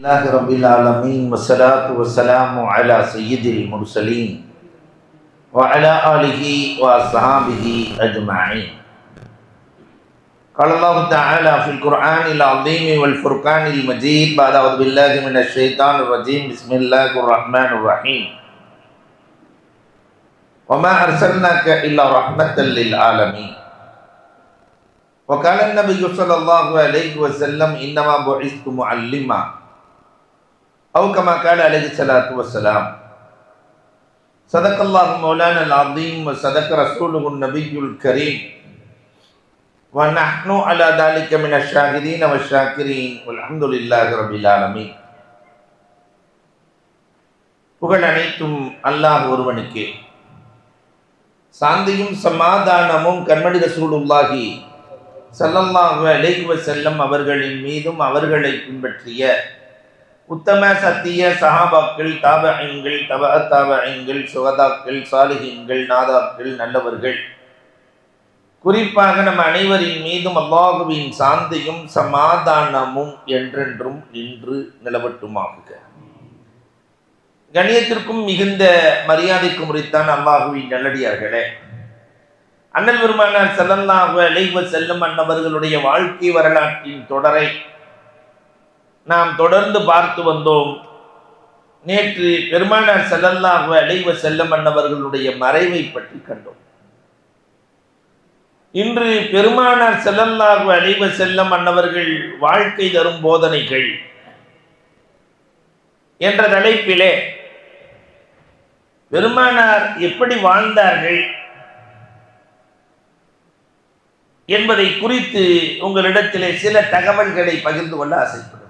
الله رب العالمين والصلاة والسلام على سيد المرسلين وعلى آله وأصحابه أجمعين. قال الله تعالى في القرآن العظيم والفرقان المجيد بعد أعوذ بالله من الشيطان الرجيم بسم الله الرحمن الرحيم وما أرسلناك إلا رحمة للعالمين. وقال النبي صلى الله عليه وسلم إنما بعثت معلما أو كما قال عليه الصلاة والسلام. صدق الله مولانا العظيم وصدق رسوله النبي الكريم ونحن على ذلك من الشاهدين والشاكرين والحمد لله رب العالمين. புகழ் அனைத்தும் அல்லாஹ் ஒருவனுக்கே. சாந்தியும் சமாதானமும் கண்மணி ரசூலுல்லாஹி ஸல்லல்லாஹு அலைஹி வஸல்லம் அவர்களின் மீதும் அவர்களை பின்பற்றிய உத்தம சத்திய சஹாபாக்கள், தாபஈன்கள், தபஅத் தாபஈன்கள், சுஹதாக்கள், சாலிஹீன்கள், நாதாக்கள், நல்லவர்கள், குறிப்பாக நம் அனைவரின் மீதும் அல்லாஹுவின் சாந்தியும் சமாதானமும் என்றென்றும் இன்று நிலவட்டுமாகுக. கண்ணியத்திற்கும் மிகுந்த மரியாதைக்கும் உரித்தான் அல்லாஹுவின் நல்லடியார்களே, அண்ணல் பெருமானார் ஸல்லல்லாஹு அலைஹி வஸல்லம் அன்னவர்களுடைய வாழ்க்கை வரலாற்றின் தொடரை நாம் தொடர்ந்து பார்த்து வந்தோம். நேற்று பெருமானார் ஸல்லல்லாஹு அலைஹி வஸல்லம் அன்னவர்களுடைய மறைவை பற்றி கண்டோம். இன்று பெருமானார் ஸல்லல்லாஹு அலைஹி வஸல்லம் அன்னவர்கள் வாழ்க்கை தரும் போதனைகள் என்ற தலைப்பிலே பெருமானார் எப்படி வாழ்ந்தார்கள் என்பதை குறித்து உங்களிடத்திலே சில தகவல்களை பகிர்ந்து கொள்ள ஆசைப்படுகிறோம்.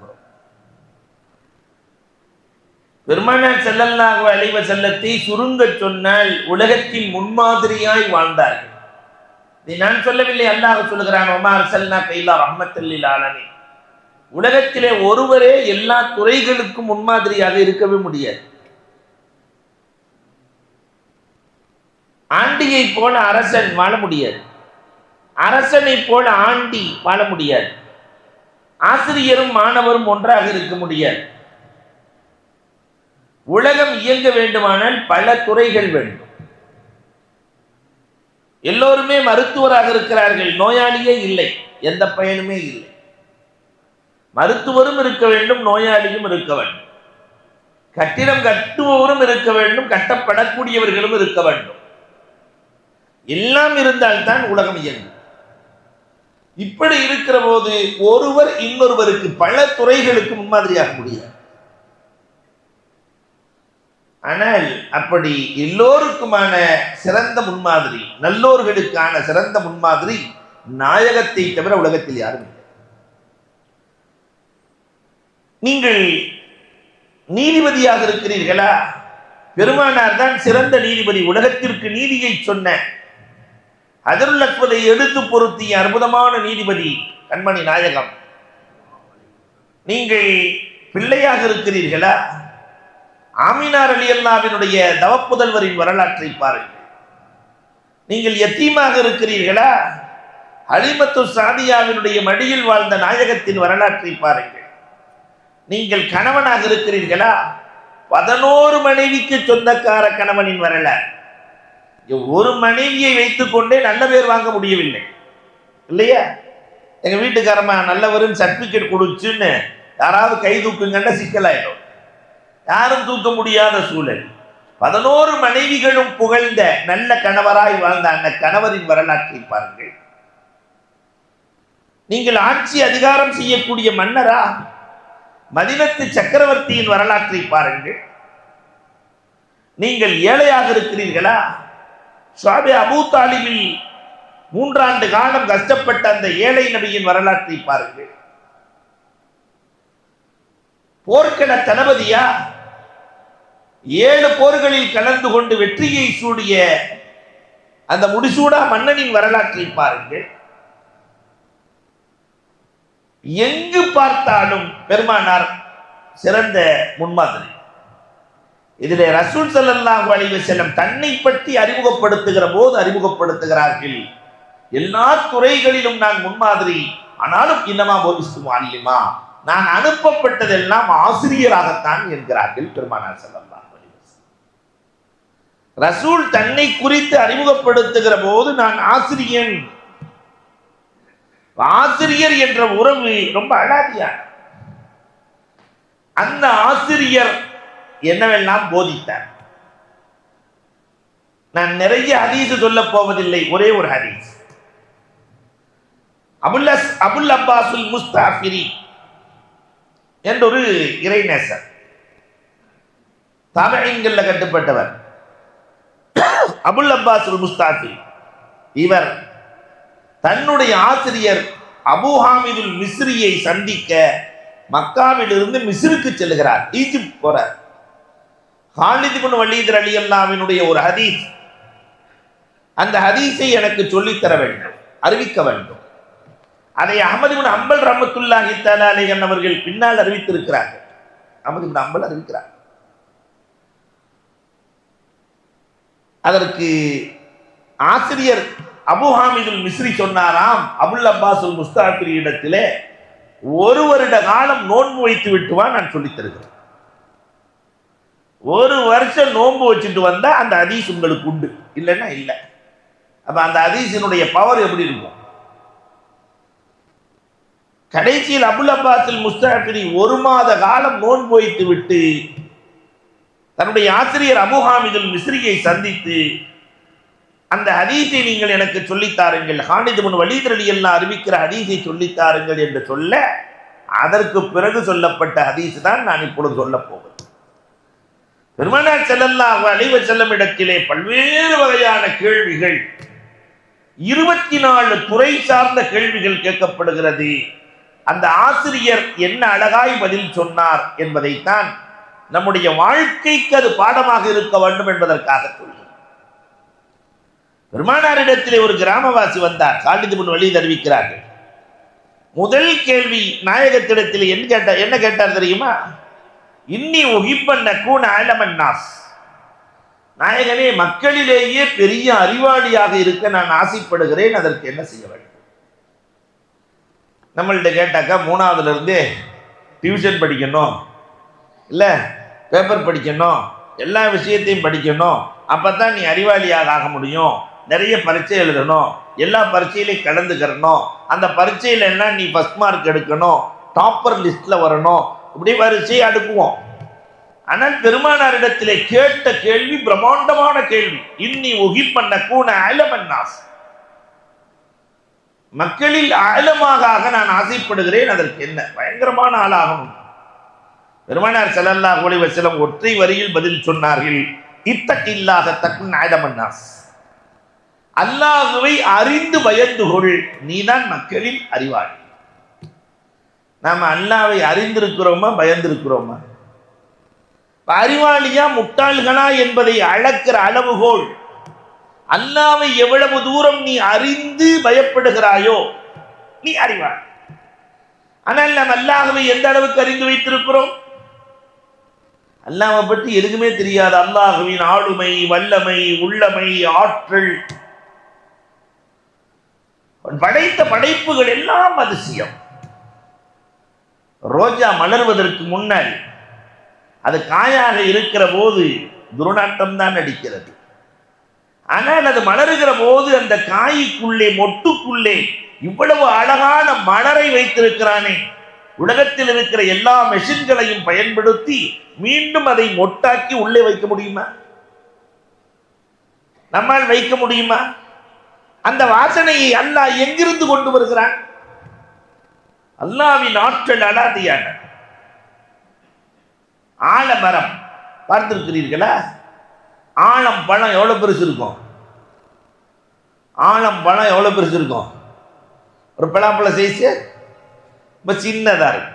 பெருமானார் ஸல்லல்லாஹு அலைஹி வஸல்லத்தை சுருங்க சொன்னால் உலகத்தில் முன்மாதிரியாய் வாழ்ந்தார்கள். இதை நான் சொல்லவில்லை, அல்லாஹ் சொல்லுகிறான், வமா அர்ஸல்னாக இல்லா ரஹ்மத்தல் லில் ஆலமீன். உலகத்திலே ஒருவரே எல்லா துறைகளுக்கும் முன்மாதிரியாக இருக்கவே முடியாது. ஆண்டியை போல அரசன் வாழ முடியாது, அரசனை போல ஆண்டி வாழ முடியாது, ஆசிரியரும் மாணவரும் ஒன்றாக இருக்க முடியாது. உலகம் இயங்க வேண்டுமானால் பல துறைகள் வேண்டும். எல்லோருமே மருத்துவராக இருக்கிறார்கள், நோயாளியே இல்லை, எந்த பயனுமே இல்லை. மருத்துவரும் இருக்க வேண்டும், நோயாளியும் இருக்க வேண்டும், கட்டிடம் கட்டுபவரும் இருக்க வேண்டும், கட்டப்படக்கூடியவர்களும் இருக்க வேண்டும். எல்லாம் இருந்தால்தான் உலகம் இயங்கும். இப்படி இருக்கிற போது ஒருவர் இன்னொருவருக்கு பல துறைகளுக்கு முன்மாதிரியாக முடியாது. ஆனால் அப்படி எல்லோருக்குமான சிறந்த முன்மாதிரி, நல்லோர்களுக்கான சிறந்த முன்மாதிரி நாயகத்தை தவிர உலகத்தில் யாரும் இல்லை. நீங்கள் நீதிபதியாக இருக்கிறீர்களா? பெருமானார் தான் சிறந்த நீதிபதி. உலகத்திற்கு நீதியை சொன்ன ஹஜருல் அஸ்வதை எடுத்து பொருத்திய அற்புதமான நீதிபதி கண்மணி நாயகம். நீங்கள் பிள்ளையாக இருக்கிறீர்களா? ஆமினார் ரலியல்லாஹுவினுடைய தவப்புதல்வரின் வரலாற்றை பாருங்கள். நீங்கள் யத்தீமாக இருக்கிறீர்களா? ஹலீமத்து சாதியாவினுடைய மடியில் வாழ்ந்த நாயகத்தின் வரலாற்றை பாருங்கள். நீங்கள் கணவனாக இருக்கிறீர்களா? 11 மனைவிக்கு சொந்தக்கார கணவனின் வரலாறு. ஒரு மனைவியை வைத்துக் கொண்டே நல்ல பேர் வாங்க முடியவில்லை இல்லையா? எங்க வீட்டுக்காரமா நல்லவரும் சர்டிபிகேட் கொடுச்சுன்னு யாராவது கை தூக்குங்கன்ற சிக்கலாயிடும். யாரும் தூக்க முடியாத சூழல். 11 மனைவிகளும் புகழ்ந்த நல்ல கணவராய் வாழ்ந்த அந்த கணவரின் வரலாற்றை பாருங்கள். நீங்கள் ஆட்சி அதிகாரம் செய்யக்கூடிய மன்னரா? மதீனத்து சக்கரவர்த்தியின் வரலாற்றை பாருங்கள். நீங்கள் ஏழையாக இருக்கிறீர்களா? ஷாபே அபூ தாலிபில் 3 ஆண்டு காலம் கஷ்டப்பட்ட அந்த ஏழை நபியின் வரலாற்றை பாருங்கள். போர்க்கள தளபதியா? 7 போர்களில் கலந்து கொண்டு வெற்றியை சூடிய அந்த முடிசூடா மன்னனின் வரலாற்றை பாருங்கள். எங்கு பார்த்தாலும் பெருமானார் சிறந்த முன்மாதிரி. இதிலே ரசூல் ஸல்லல்லாஹு அலைஹி வஸல்லம் தன்னை பற்றி அறிமுகப்படுத்துகிற போது அறிமுகப்படுத்துகிறார்கள், எல்லா துறைகளிலும் நான் முன்மாதிரி, ஆனாலும் இன்னமா போதிஸ்து முஅல்லிமா, நான் அனுப்பப்பட்டதெல்லாம் ஆசிரியராகத்தான் என்கிறார்கள் பெருமானார் ஸல்லல்லாஹு அலைஹி வஸல்லம். ரசூல் தன்னை குறித்து அறிமுகப்படுத்துகிற போது நான் ஆசிரியன். ஆசிரியர் என்ற உறவு ரொம்ப அழாதியான. அந்த ஆசிரியர் என்னவெல்லாம் போதித்தார். நான் நிறைய ஹதீஸ் சொல்ல போவதில்லை, ஒரே ஒரு ஹதீஸ். அபுல் அப்பாசுல் முஸ்தாஃபிரி என்ற ஒரு இறைநேசர், தாபீன்கள்ல கட்டுப்பட்டவர். அபுல் அப்பாசுல் முஸ்தாஃபிரி இவர் தன்னுடைய ஆசிரியர் அபூ ஹாமிதுல் மிஸ்ரியை சந்திக்க மக்காவிலிருந்து மிஸ்ருக்கு செல்கிறார், ஈஜிப்ட் போறார். காலித் இப்னு வலீத் ரலியல்லாஹு அன்ஹுவினுடைய ஒரு ஹதீஸ், அந்த ஹதீஸை எனக்கு சொல்லித்தர வேண்டும், அறிவிக்க வேண்டும். அதை அஹ்மது இப்னு ஹம்பல் ரஹ்மத்துல்லாஹி தஆலா அலைஹி அவர்கள் பின்னால் அறிவித்திருக்கிறார்கள். அஹ்மது இப்னு ஹம்பல் அறிவிக்கிறார். அதற்கு ஆசிரியர் அபூ ஹாமிதுல் மிஸ்ரி சொன்னாராம், அபுல் அப்பாசுல் முஸ்தாஃபிரி இடத்திலே ஒரு வருட காலம் நோன்பு வைத்து விட்டு வா, நான் சொல்லித் தருகிறேன். ஒரு வருஷம் நோன்பு வச்சுட்டு வந்தா அந்த ஹதீஸ் உங்களுக்கு உண்டு, இல்லைன்னா இல்லை. அப்ப அந்த ஹதீஸினுடைய பவர் எப்படி இருக்கும்? கடைசியில் அபுல் அப்பாசுல் முஸ்தாஃபிரி ஒரு மாத காலம் நோன்பு வைத்து விட்டு தன்னுடைய ஆசிரியர் அபூ ஹாமிதுல் மிஸ்ரியை சந்தித்து அந்த ஹதீஸை நீங்கள் எனக்கு சொல்லித்தாருங்கள், காலித் இப்னு வலீத் ரலியல்லாஹு அறிவிக்கிற ஹதீஸை சொல்லித்தாருங்கள் என்று சொல்ல, அதற்கு பிறகு சொல்லப்பட்ட ஹதீஸ் தான் நான் இப்பொழுது சொல்ல போவது. பெருமானார் ஸல்லல்லாஹு அலைஹி வஸல்லம் இடத்திலே பல்வேறு வகையான கேள்விகள், 24 துறை சார்ந்த கேள்விகள் கேட்கப்படுகிறது. அந்த ஆசிரியர் என்ன அழகாய் பதில் சொன்னார் என்பதைத்தான் நம்முடைய வாழ்க்கைக்கு அது பாடமாக இருக்க வேண்டும் என்பதற்காக சொல்கிறேன். பெருமானாரிடத்திலே ஒரு கிராமவாசி வந்தார், காலித் இப்னு வலீத் அறிவிக்கிறார்கள். முதல் கேள்வி நாயகத்திடத்தில் என்ன கேட்டார் தெரியுமா? இன்னி உஹிப்பன் நகூன அலமன் நாஸ், நாயகனே மக்களிலேயே பெரிய அறிவாளியாக இருக்க நான் ஆசைப்படுகிறேன், அதற்கு என்ன செய்ய வேண்டும்? நம்மள்கிட்ட கேட்டாக்கா 3ஆவதுல இருந்தே டியூஷன் படிக்கணும், இல்லை பேப்பர் படிக்கணும், எல்லா விஷயத்தையும் படிக்கணும், அப்பதான் நீ அறிவாளியாக ஆக முடியும், நிறைய பரீட்சை எழுதணும், எல்லா பரீட்சையிலையும் கலந்துக்கிறணும், அந்த பரீட்சையில எல்லாம் நீ ஃபர்ஸ்ட் மார்க் எடுக்கணும், டாப்பர் லிஸ்ட்ல வரணும், இப்படி வரிசையை அடுக்குவோம். ஆனால் பெருமானாரிடத்திலே கேட்ட கேள்வி பிரம்மாண்டமான கேள்வி. இன்னி உஹிப்பன் நகூன அலமன் நாஸ், மக்களில் ஆழமாக நான் ஆசைப்படுகிறேன், அதற்கு என்ன? பயங்கரமான ஆளாகணும். பெருமானார் ஸல்லல்லாஹு அலைஹி வஸல்லம் ஒற்றை வரியில் பதில் சொன்னார்கள், இத்தகில்லாஹ தகுன் அலமன் நாஸ், அல்லாஹ்வை அறிந்து பயந்து கொள், நீதான் மக்களில் அறிவாளி. நாம அல்லாஹ்வை அறிந்திருக்கிறோமா, பயந்திருக்கிறோமா? அறிவாளியா முட்டாள்களா என்பதை அளக்கிற அளவுகோல், அல்லாஹ்வை எவ்வளவு தூரம் நீ அறிந்து பயப்படுகிறாயோ நீ அறிவாளி. ஆனால் நாம் அல்லாஹ்வை எந்த அளவுக்கு அறிந்து வைத்திருக்கிறோம்? அல்லாஹ்வை பற்றி எதுக்குமே தெரியாது. அல்லாஹ்வின் ஆளுமை, வல்லமை, உள்ளமை, ஆற்றல், படைத்த படைப்புகள் எல்லாம் அதிசயம். ரோஜா மலர்வதற்கு முன்னால் அது காயாக இருக்கிற போது துர்நாற்றம் தான் அடிக்கிறது. ஆனால் அது மலருகிற போது அந்த காய்க்குள்ளே, மொட்டுக்குள்ளே இவ்வளவு அழகான மலரை வைத்திருக்கிறானே. உலகத்தில் இருக்கிற எல்லா மெஷின்களையும் பயன்படுத்தி மீண்டும் அதை மொட்டாக்கி உள்ளே வைக்க முடியுமா? நம்மால் வைக்க முடியுமா? அந்த வாசனையை அல்லாஹ் எங்கிருந்து கொண்டு வருகிறான்? அல்லாஹ்வின் ஆற்றல் அலாதியான. ஆலமரம் பார்த்திருக்கிறீர்களா? ஆலம் பழம் எவ்வளவு பெருசு இருக்கும்? ஆலம் பழம் எவ்வளவு பெருசு இருக்கும்? ஒரு பலாப்பழ சைஸ் ரொம்ப சின்னதா இருக்கு.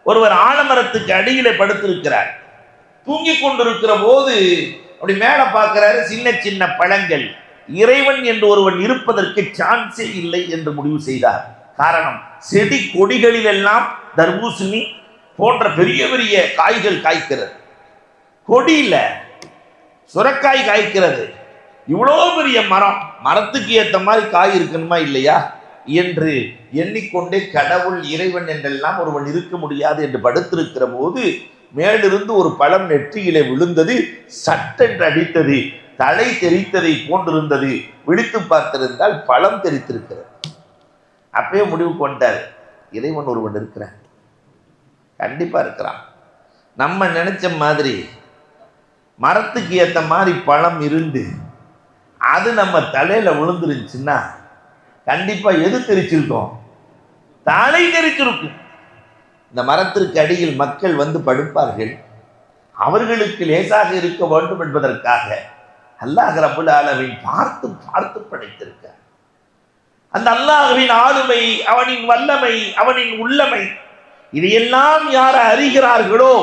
ஒருவர் ஆலமரத்துக்கு அடியிலே படுத்திருக்கிறார். தூங்கிக் கொண்டிருக்கிற போது அப்படி மேல பார்க்கிறாரு, சின்ன சின்ன பழங்கள். இறைவன் என்று ஒருவன் இருப்பதற்கு சான்ஸே இல்லை என்று முடிவு செய்தார். காரணம், செடி கொடிகளில் எல்லாம் தர்பூசணி போன்ற பெரிய பெரிய காய்கள் காய்க்கிறது, கொடியில சுரக்காய் காய்க்கிறது. இவ்வளோ பெரிய மரம், மரத்துக்கு ஏற்ற மாதிரி காய் இருக்கணுமா இல்லையா? என்று எண்ணிக்கொண்டே கடவுள் இறைவன் என்றெல்லாம் ஒருவன் இருக்க முடியாது என்று படுத்திருக்கிற போது மேலிருந்து ஒரு பழம் நெற்றியிலே விழுந்தது, சட்டென்று அடித்தது, தலை தெரித்ததை போன்றிருந்தது. விழித்து பார்த்திருந்தால் பழம் தெரித்திருக்கிறது. அப்பயே முடிவு கொண்டார், இறைவன் ஒருவன் இருக்கிறான், கண்டிப்பா இருக்கிறான். நம்ம நினைச்ச மாதிரி மரத்துக்கு ஏற்ற மாதிரி பழம் இருந்து அது நம்ம தலையில விழுந்துருச்சுன்னா கண்டிப்பா எது தெரிச்சிருக்கோம்? தலை தெரிச்சிருக்கும். இந்த மரத்திற்கு அடியில் மக்கள் வந்து படுப்பார்கள். அவர்களுக்கு லேசாக இருக்க வேண்டும் என்பதற்காக அல்லாஹ் ரப்பல் ஆலமீன் பார்த்து பார்த்து படைத்திருக்கார். அந்த அல்லாஹ்வின் ஆளுமை, அவனின் வல்லமை, அவனின் உள்ளமை, இதையெல்லாம் யார் அறிகிறார்களோ,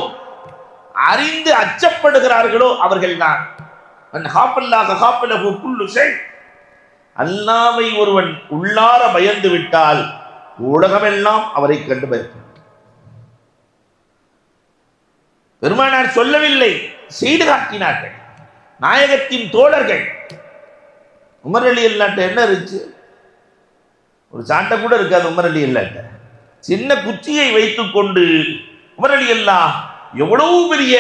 அறிந்து அச்சப்படுகிறார்களோ அவர்கள்தான் அல்லாஹ்வை ஒருவன் உள்ளார பயந்து விட்டால் உலகமெல்லாம் அவரை கண்டு பயப்படும். பெருமானார் சொல்லவில்லை, செய்து காட்டினார்கள். நாயகத்தின் தோழர்கள். உமர் ரலியல்லாஹு என்ன இருந்துச்சு? ஒரு சாட்டை கூட இருக்காது உமர் ரலியல்லாஹு. சின்ன குச்சியை வைத்துக் கொண்டு உமர் ரலியல்லாஹு எவ்வளவு பெரிய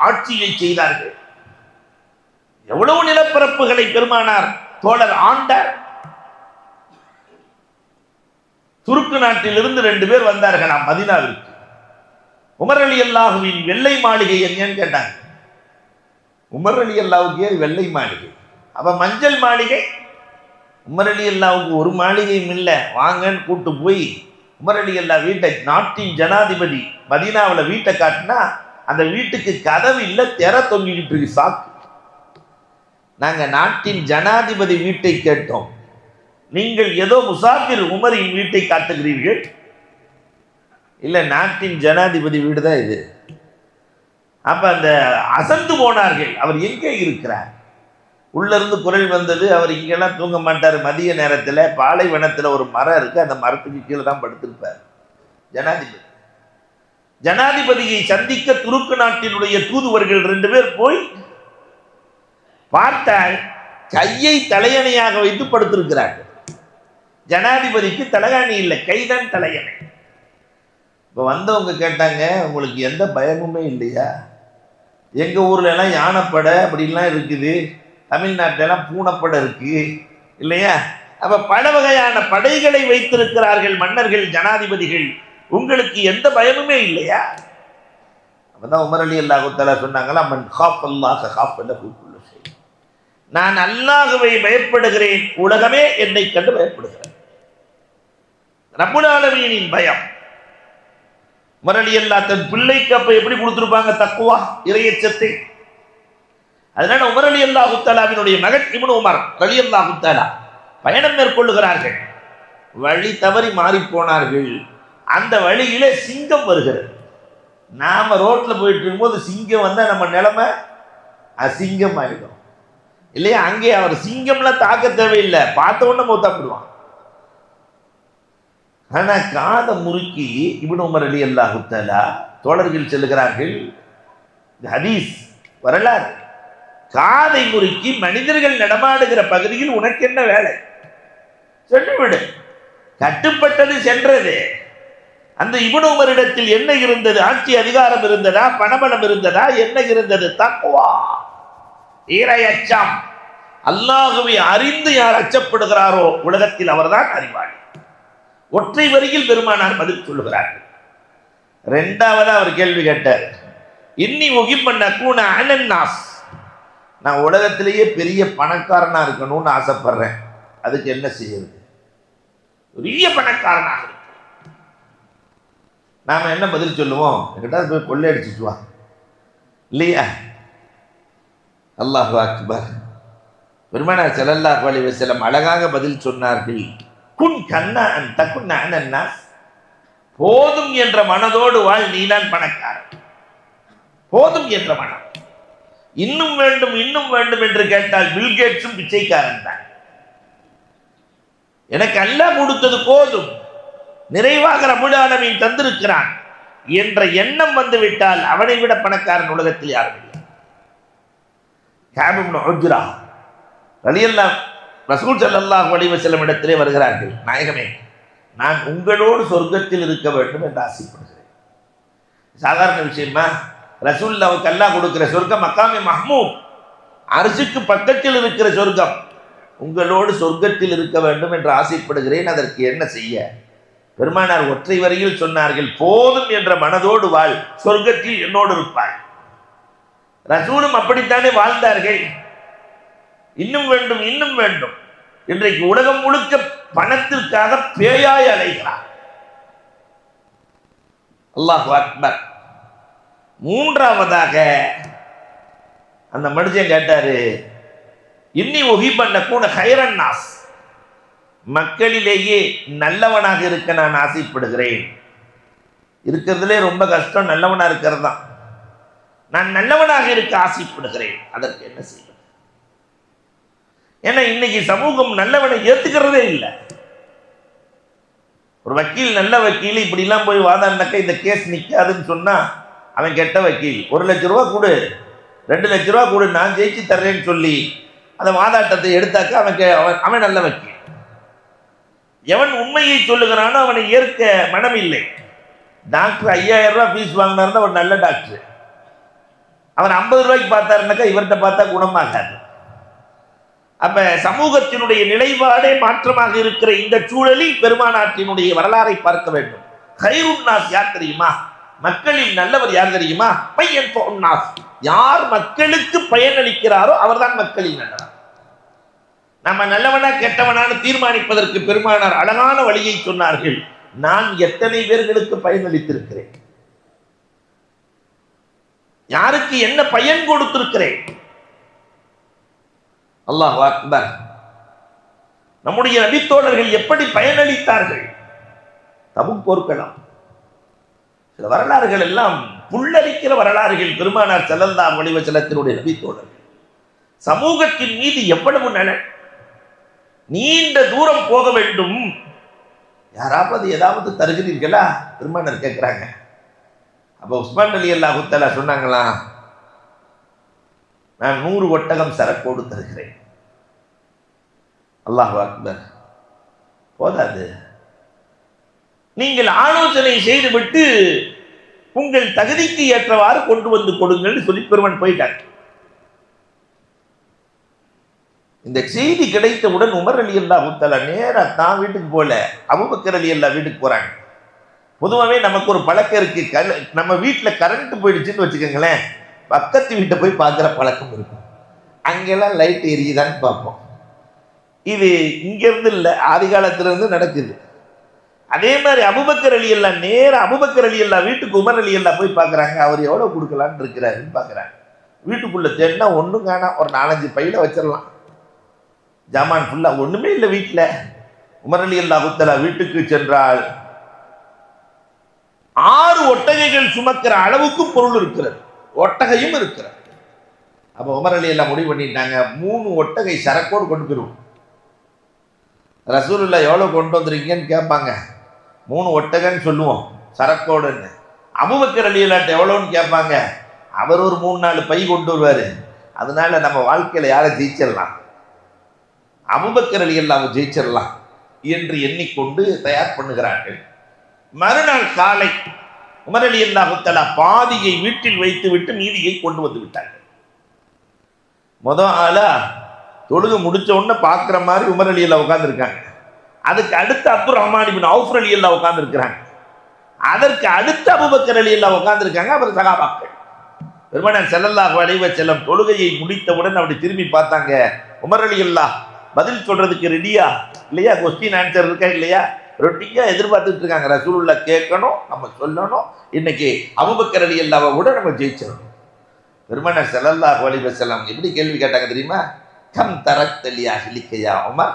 ஆட்சியை செய்தார்கள். எவ்வளவு நிலப்பரப்புகளை பெருமானார் தோழர் ஆண்டார். துருக்கு நாட்டிலிருந்து 2 பேர் வந்தார்களாம் மதீனாவிற்கு. உமர் ரலியல்லாஹுவின் வெள்ளை மாளிகை எங்கன்னு கேட்டாங்க. உமர் ரலியல்லாஹுக்கு ஏன் வெள்ளை மாளிகை? அப்ப மஞ்சள் மாளிகை? உமர் ரலியல்லாஹுக்கு ஒரு மாளிகையும் இல்லை. வாங்கன்னு கூட்டு போய் உமர் ரலியல்லாஹு வீட்டை, நாட்டின் ஜனாதிபதி மதீனாவில் வீட்டை காட்டினா அந்த வீட்டுக்கு கதவு இல்லை, திரை தொங்கிக்கிட்டு இருக்கு, சாக்கு. நாங்க நாட்டின் ஜனாதிபதி வீட்டை கேட்டோம், நீங்கள் ஏதோ முசாஃபிர் உமரின் வீட்டை காட்டுகிறீர்கள். இல்லை, நாட்டின் ஜனாதிபதி வீடு தான் இது. அப்ப அந்த அசந்து போனார்கள், அவர் எங்கே இருக்கிறார்? உள்ள இருந்து குரல் வந்தது, அவர் இங்கெல்லாம் தூங்க மாட்டார். மதிய நேரத்தில் பாலைவனத்தில் ஒரு மரம் இருக்கு, அந்த மரத்துக்கு கீழே தான் படுத்திருப்பார் ஜனாதிபதி. ஜனாதிபதியை சந்திக்க துருக்கு நாட்டினுடைய தூதுவர்கள் 2 பேர் போய் பார்த்தால் கையை தலையணையாக வைத்து படுத்திருக்கிறார்கள். ஜனாதிபதிக்கு தலையணை இல்லை, கைதான் தலையணை. இப்போ வந்தவங்க கேட்டாங்க, உங்களுக்கு எந்த பயமுமே இல்லையா? எங்கள் ஊர்ல எல்லாம் யானைப்படை அப்படின்லாம் இருக்குது, தமிழ்நாட்டிலெல்லாம் பூனைப்படை இருக்கு இல்லையா? அப்ப பல வகையான படைகளை வைத்திருக்கிறார்கள் மன்னர்கள், ஜனாதிபதிகள், உங்களுக்கு எந்த பயமுமே இல்லையா? அப்பதான் உமர் ரலியல்லாஹு தஆலா சொன்னாங்களா, மன் காஃபல்லாஹ காஃபலஹு குல்லு ஷை. நான் அல்லாஹ்வை பயப்படுகிறேன், உலகமே என்னை கண்டு பயப்படுகிறது. ரப்புல் ஆலமீனின் பயம். உமர் ரலியல்லாஹு தன் பிள்ளைக்கு அப்ப எப்படி கொடுத்திருப்பாங்க? தக்வா, இறையச்சத்தை. அதனால உமர் ரலியல்லாஹு தஆலாவினுடைய மகன் இப்னு உமர் ரலியல்லாஹு தஆலா பயணம் மேற்கொள்ளுகிறார்கள். வழி தவறி மாறி போனார்கள். அந்த வழியில சிங்கம் வருகிறது. நாம ரோட்ல போயிட்டு இருக்கும்போது சிங்கம் வந்தா நம்ம நிலைமை அசிங்கம் ஆயிடும் இல்லையா? அங்கே அவர் சிங்கம்லாம் தாக்க தேவையில்லை, பார்த்த உடனே மூத்தாப்பிடுவான். ஆனா காதை முறுக்கி இப்னு உமர் ரலியல்லாஹு தஆலா தோழர்கள் செல்லுகிறார்கள். ஹதீஸ் வரலாறு. காதை முறுக்கி மனிதர்கள் நடமாடுகிற பகுதியில் உனக்கு என்ன வேலை? சொல்லிவிடு. கட்டுப்பட்டது சென்றது. அந்த இப்னு உமரிடத்தில் என்ன இருந்தது? ஆட்சி அதிகாரம் இருந்ததா? பணபலம் இருந்ததா? என்ன இருந்தது? தக்வா, இறையச்சம். அல்லாஹ்வை அறிந்து யார் அச்சப்படுகிறாரோ உலகத்தில் அவர்தான் அறிவாளி. ஒற்றை வரியில் பெருமானார் பதில் சொல்லுகிறார்கள். 2வது அவர் கேள்வி கேட்டார், இன்னி உகிப்பன் அக்கூன அனன்னாஸ். நான் உலகத்திலேயே பெரிய பணக்காரனா இருக்கணும்னு ஆசைப்படுறேன், அதுக்கு என்ன செய்யறது? பெரிய பணக்காரனாக இருக்கு. நாம என்ன பதில் சொல்லுவோம்? என்கிட்ட போய் கொள்ளையடிச்சிட்டு வா இல்லையா? அல்லாஹு அக்பர். பெருமானார் ஸல்லல்லாஹு அலைஹி வஸல்லம் அழகாக பதில் சொன்னார்கள். குன் கன்னா அன் தகுன்ன அனன்னாஸ். போதும் என்ற மனதோடு வாழ், நீதான் பணக்காரன். போதும் என்ற மனம். இன்னும் வேண்டும் இன்னும் வேண்டும் என்று கேட்டால் பில்கேட்ஸும் பிச்சைக்காரன் தான். எனக்கு அல்லாஹ் கொடுத்தது போதும், நிறைவாக ரப்புல் ஆலமீன் தந்திருக்கிறான் என்ற எண்ணம் வந்துவிட்டால் அவனை விட பணக்காரன் உலகத்தில் யாரும் இல்லை. கஅப் இப்னு உஜ்ரா ரலியல்லாஹு ரசூல் ஸல்லல்லாஹு அலைஹி வஸல்லம் இடத்திலே வருகிறார்கள். நாயகமே, நான் உங்களோடு சொர்க்கத்தில் இருக்க வேண்டும் என்று ஆசைப்படுகிறேன். சாதாரண விஷயமா? ரசூலுல்லாஹ்வுக்கு அல்லாஹ் கொடுக்கிற சொர்க்கம் மக்காமே மஹ்மூத், அரிசிக்கு பக்கத்தில் இருக்கிற சொர்க்கம். உங்களோடு சொர்க்கத்தில் இருக்க வேண்டும் என்று ஆசைப்படுகிறேன், அதற்கு என்ன செய்ய? பெருமானார் ஒற்றை வரியில் சொன்னார்கள், போதும் என்ற மனதோடு வாழ், சொர்க்கத்தில் என்னோடு இருப்பாய். ரசூலும் அப்படித்தானே வாழ்ந்தார்கள். இன்னும் வேண்டும் இன்னும் வேண்டும். இன்றைக்கு உலகம் முழுக்க பணத்திற்காக பேயாய் அலைகிறார். அல்லாஹ் அக்பர். மூன்றாவதாக அந்த மனுஷன் கேட்டாரு, இன்னி ஒஹிபன்ன கூட ஹைரன் நாஸ், மக்களிலேயே நல்லவனாக இருக்க நான் ஆசைப்படுகிறேன். இருக்கிறதுலே ரொம்ப கஷ்டம் நல்லவனாக இருக்கிறது தான். நான் நல்லவனாக இருக்க ஆசைப்படுகிறேன், அதற்கு என்ன செய்வது? ஏன்னா இன்னைக்கு சமூகம் நல்லவனை ஏத்துக்கிறதே இல்லை. ஒரு வக்கீல் நல்ல வக்கீல் இப்படிலாம் போய் வாதாடினாக்க இந்த கேஸ் நிற்காதுன்னு சொன்னா அவன் கெட்ட வக்கீல். 1 லட்ச ரூபா கொடு, 2 லட்ச ரூபா கொடு, நான் ஜெயிச்சு தர்றேன்னு சொல்லி அந்த வாதாட்டத்தை எடுத்தாக்க அவன் நல்ல வக்கீல். எவன் உண்மையை சொல்லுகிறானோ அவனை ஏற்க மனம் இல்லை. டாக்டர் 5000 ரூபாய் ஃபீஸ் வாங்கினாருன்னா அவர் நல்ல டாக்டர். அவன் 50 ரூபாய்க்கு பார்த்தாருனாக்கா இவர்கிட்ட பார்த்தா குணமாகாது. அப்ப சமூகத்தினுடைய நிலைப்பாடே மாற்றமாக இருக்கிற இந்த சூழலில் பெருமானாற்றினுடைய வரலாறை பார்க்க வேண்டும். ஹைருன் நாஸ் யார் தெரியுமா? மக்களில் நல்லவர் யார் தெரியுமா? பையன் நாஸ், யார் மக்களுக்கு பயனளிக்கிறாரோ அவர்தான் மக்களில் நல்லவர். நம்ம நல்லவனா கெட்டவனான்னு தீர்மானிப்பதற்கு பெருமானார் அழகான வழியை சொன்னார்கள். நான் எத்தனை பேர்களுக்கு பயனளித்திருக்கிறேன், யாருக்கு என்ன பயன் கொடுத்திருக்கிறேன். அல்லாஹ் அக்பர். நம்முடைய நபித்தோழர்கள் எப்படி பயனளித்தார்கள்? தபுக் போர்க்களம், சில வரலாறுகள் எல்லாம் புல்லரிக்கிற வரலாறுகள். பெருமானார் ஸல்லல்லாஹு அலைஹி வஸல்லத்தினுடைய நபித்தோழர்கள் சமூகத்தின் மீது எவ்வளவு நலன். நீண்ட தூரம் போக வேண்டும், யாராவது ஏதாவது தருகிறீர்களா? பெருமானார் கேட்கிறாங்க. அப்ப உஸ்மான் ரலியல்லாஹு தஆலா சொன்னாங்களா, நான் 100 ஒட்டகம் சரக்கோடு தருகிறேன். அல்லாஹ் அக்பர். போதாது, நீங்கள் ஆலோசனை செய்துவிட்டு உங்கள் தகுதிக்கு ஏற்றவாறு கொண்டு வந்து கொடுங்கள் சொல்லி பெருமன் போயிட்டாங்க. இந்த செய்தி கிடைத்தவுடன் உமர் ரலியல்லாஹு தஆலா நேரா தான் வீட்டுக்கு போல, அபூபக்கர் ரலியல்லாஹு வீட்டுக்கு போறாங்க. பொதுவாகவே நமக்கு ஒரு பழக்கம் இருக்கு, நம்ம வீட்டில் கரண்ட் போயிடுச்சுன்னு வச்சுக்கோங்களேன், பக்கத்து வீட்டை போய் பார்க்குற பழக்கம் இருக்கும். அங்கெல்லாம் லைட் எரியுதான்னு பார்ப்போம். இது இங்கிருந்து இல்லை, ஆதி காலத்திலிருந்து நடக்குது. அதே மாதிரி அபூபக்கர் ரலியல்லாஹு நேரா அபூபக்கர் ரலியல்லாஹு வீட்டுக்கு உமர் ரலியல்லாஹு போய் பார்க்குறாங்க. அவர் எவ்வளோ கொடுக்கலான்னு இருக்கிறாருன்னு பார்க்குறாங்க. வீட்டுக்குள்ளே தேடினா ஒன்றும் காணாம். ஒரு 4-5 பையில வச்சிடலாம், ஜாமான் ஃபுல்லாக ஒன்றுமே இல்லை வீட்டில். உமர் ரலியல்லாஹு தஆலா வீட்டுக்கு சென்றால் 6 ஒட்டகைகள் சுமக்கிற அளவுக்கு பொருள் இருக்கிறது, ஒட்டகையும் இருக்கிறது. அப்போ உமர் ரலியல்லாஹு முடிவு பண்ணிட்டாங்க, 3 ஒட்டகை சரக்கோடு கொண்டு போயிடுவோம். ரசூலுல்லாஹ் எவ்வளோ கொண்டு வந்துருக்கீங்கன்னு கேட்பாங்க. 3 ஒட்டகன்னு சொல்லுவோம் சரக்கோடுன்னு. அபூபக்கர் ரலியல்லாஹு எவ்வளோன்னு கேட்பாங்க. அவர் ஒரு 3-4 பை கொண்டு வருவார். அதனால நம்ம வாழ்க்கையில் யாரை ஜெயிச்சிடலாம், அபூபக்கர் ரலியல்லாஹு ஜெயிச்சிடலாம் என்று எண்ணிக்கொண்டு தயார் பண்ணுகிறார்கள். மறுநாள் காலை உமர் ரலியல்லாஹு தஆலா பாதியை வீட்டில் வைத்து விட்டு மீதியை கொண்டு வந்து விட்டார்கள். முதல் ஆளா தொழுகை முடிச்ச உடனே பார்க்குற மாதிரி உமர் ரலியல்லாஹு உட்கார்ந்துருக்காங்க. அதுக்கு அடுத்து அப்துர் ரஹ்மான் இப்னு அவுஃப் ரலியல்லாஹு உட்கார்ந்துருக்கிறாங்க. அதற்கு அடுத்து அபூபக்கர் ரலியல்லாஹு உட்கார்ந்துருக்காங்க. அவர் சகாபாக்கள். பெருமானார் ஸல்லல்லாஹு அலைஹி வஸல்லம் தொழுகையை முடித்தவுடன் அப்படி திரும்பி பார்த்தாங்க. உமர் ரலியல்லாஹு பதில் சொல்றதுக்கு ரெடியா இல்லையா, கொஸ்டின் ஆன்சர் இருக்கா இல்லையா, ரொட்டியா எதிர்பார்த்துட்டு இருக்காங்க. ரசூலுல்லாஹ் கேட்கணும், நம்ம சொல்லணும், இன்னைக்கு அபூபக்கர் ரலியல்லாஹு கூட நம்ம ஜெயிச்சிடணும். பெருமானார் ஸல்லல்லாஹு அலைஹி வஸல்லம் எப்படி கேள்வி கேட்டாங்க தெரியுமா? கம் தரக்த லி அஹ்லிக யா உமர்,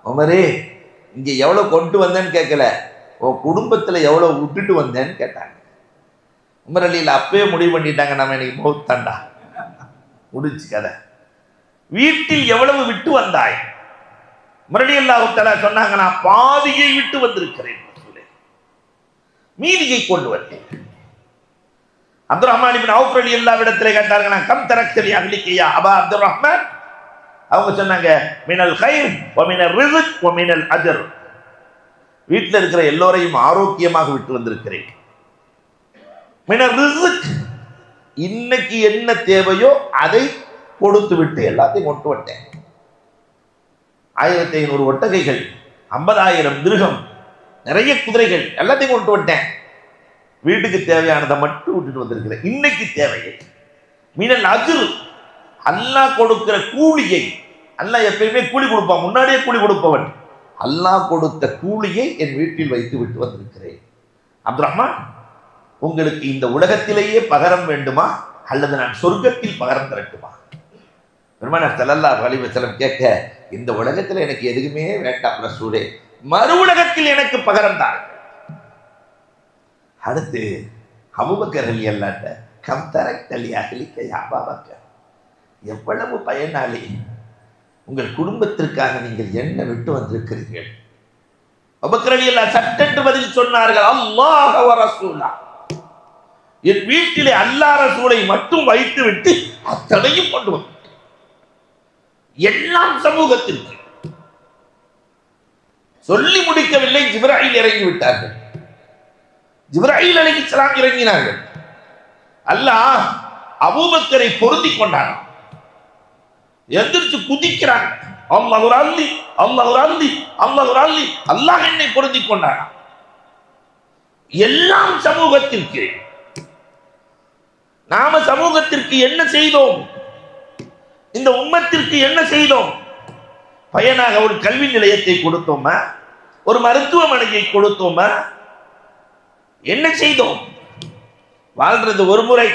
உமரே இங்கே எவ்வளோ கொண்டு வந்தேன்னு கேட்கல, உன் குடும்பத்தில் எவ்வளோ விட்டுட்டு வந்தேன்னு கேட்டாங்க. உமர் ரலியல்லாஹு அப்பவே முடிவு பண்ணிட்டாங்க, நம்ம இன்னைக்கு மௌத்தாண்டா, முடிச்சு கதை. வீட்டில் எவ்வளவு விட்டு வந்தாய்? உமர் ரலியல்லாஹு தஆலா சொன்னாங்க, நான் பாதியை விட்டு வந்திருக்கிறேன், மீதியை கொண்டு வந்தேன். அப்துர் ரஹ்மான் இப்னு அவுஃப் ரலியல்லாஹு இடத்திலே கேட்டார்கள், நான் கம் தரக்த லி அஹ்லிக யா அபா அப்துர் ரஹ்மான். அவங்க சொன்னாங்க, மினல் கைர் வ மினல் ரிஸ்க் வ மினல் அஜர், வீட்டில் இருக்கிற எல்லோரையும் ஆரோக்கியமாக விட்டு வந்திருக்கிறேன். இன்னைக்கு என்ன தேவையோ அதை கொடுத்து விட்டு எல்லாத்தையும் கொண்டு விட்டேன். 1500 ஒட்டகைகள், 50,000 திருகம், நிறைய குதிரைகள், எல்லாத்தையும் கொண்டு விட்டேன். வீட்டுக்கு தேவையானதை மட்டும் விட்டுட்டு வந்திருக்கிறேன். இன்னைக்கு தேவையை மீனல் அஜ்ர், அல்லாஹ் கொடுக்கிற கூலியை, அல்லாஹ் எப்பயுமே கூலி கொடுப்பான், முன்னாடியே கூலி கொடுப்பவன். அல்லாஹ் கொடுத்த கூலியை என் வீட்டில் வைத்து விட்டு வந்திருக்கிறேன். அப்துல் ரஹ்மான், உங்களுக்கு இந்த உலகத்திலேயே பகரம் வேண்டுமா அல்லது நான் சொர்க்கத்தில் பகரம் தரட்டுமா? பெருமானார் ஸல்லல்லாஹு அலைஹி வஸல்லம் கேட்க, இந்த உலகத்தில் எனக்கு எதுவுமே வேண்டாம் ரசூலே, மறு உலகத்தில் எனக்கு பகரம் தான். அடுத்து அபூபக்கர் ரலியல்லாஹு அன்ஹு, கம் தரக்த லி அஹ்லிக யா அபூபக்கர், எவ்வளவு பயனாளி, உங்கள் குடும்பத்திற்காக நீங்கள் என்ன விட்டு வந்திருக்கிறீர்கள்? அபூபக்கர் ரலியல்லாஹு சட்டென்று பதில் சொன்னார்கள், அல்லாஹ் வ ரசூலா, என் வீட்டிலே அல்லாஹ் ரசூலை மட்டும் வைத்து விட்டு அத்தனையும் கொண்டு வந்து எல்லாம் சமூகத்திற்கு. சொல்லி முடிக்கவில்லை, ஜிப்ராயில் இறங்கி விட்டார்கள். ஜிப்ராயில் அலைஹிஸ்ஸலாம் இறங்கினார்கள். அல்லாஹ் அபூபக்கரை பொருந்தி கொண்டான். எந்திரிச்சு குதிக்கிறாங்க, அல்லாஹ் ஒரு அல்லி, அல்லாஹ் ஒரு அல்லி, அல்லாஹ் ஒரு அல்லி, அல்லாஹ் என்னை பொருந்தி கொண்டான். எல்லாம் சமூகத்திற்கு. நாம சமூகத்திற்கு என்ன செய்தோம்? இந்த உம்மத்திற்கு என்ன செய்தோம்? பயனாக ஒரு கல்வி நிலையத்தை கொடுத்தோமா? ஒரு மருத்துவமனையை கொடுத்தோமா? என்ன செய்தோம்? வாழ்றது ஒரு முறை.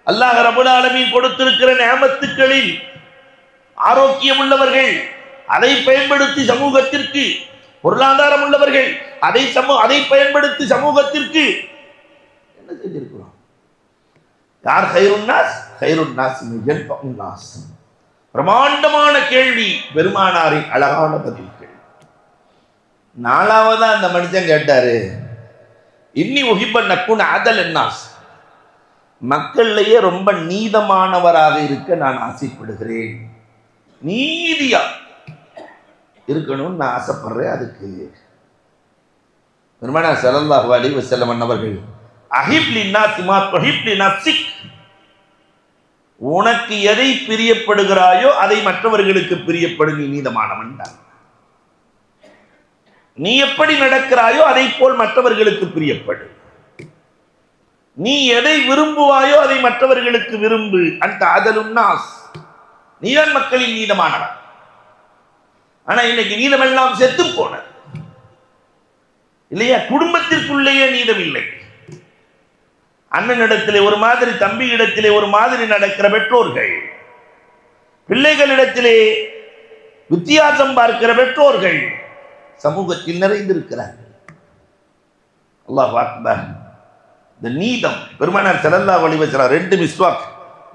அல்லாஹ் ரப்பல் ஆலமீன் கொடுத்திருக்கிற நிஅமத்துக்களில் ஆரோக்கியம் உள்ளவர்கள் அதை பயன்படுத்தி சமூகத்திற்கு, பொருளாதாரம் உள்ளவர்கள் அதை பயன்படுத்தி சமூகத்திற்கு என்ன செஞ்சிருக்கிறோம்? யார் கைருன் நாஸ்? கைருன் நாஸ் யன்ஃபஉன் நாஸ். பிரமாண்டமான கேள்வி, பெருமானாரின் அழகான பதில்கள். நாலாவதா அந்த மனுஷன் கேட்டாரு, இன்னி உஹிப்பன் நக்குன் அதல் நாஸ், மக்களிலேயே ரொம்ப நீதமானவராக இருக்க நான் ஆசைப்படுகிறேன். நீதியா இருக்கணும்னு நான் ஆசைப்படுறேன். அதுக்கு பெருமானார் ஸல்லல்லாஹு அலைஹி வஸல்லம் அவர்கள், அஹிப் லின்னாஸ் மா துஹிப் லினஃப்ஸிக், உனக்கு எதை பிரியப்படுகிறாயோ அதை மற்றவர்களுக்கு பிரியப்படு, நீ நீதமானவன் தான். நீ எப்படி நடக்கிறாயோ அதை போல் மற்றவர்களுக்கு பிரியப்படு. நீ எதை விரும்புவாயோ அதை மற்றவர்களுக்கு விரும்பு. அந்த அதலுன் நாஸ், நீதான் மக்களின் நீதமானவன். ஆனா இன்னைக்கு நீதமெல்லாம் செத்து போன இல்லையா? குடும்பத்திற்குள்ளேயே நீதம் இல்லை. அண்ணனிடத்திலே ஒரு மாதிரி, தம்பி இடத்திலே ஒரு மாதிரி நடக்கிற பெற்றோர்கள், பிள்ளைகளிடத்திலே வித்தியாசம் பார்க்கிற பெற்றோர்கள் சமூகத்தில் நிறைந்திருக்கிறார்கள். அல்லாஹ் அக்பர். இந்த நீதம், பெருமானார் ஸல்லல்லாஹு அலைஹி வஸல்லம் 2 மிஸ்வாக்,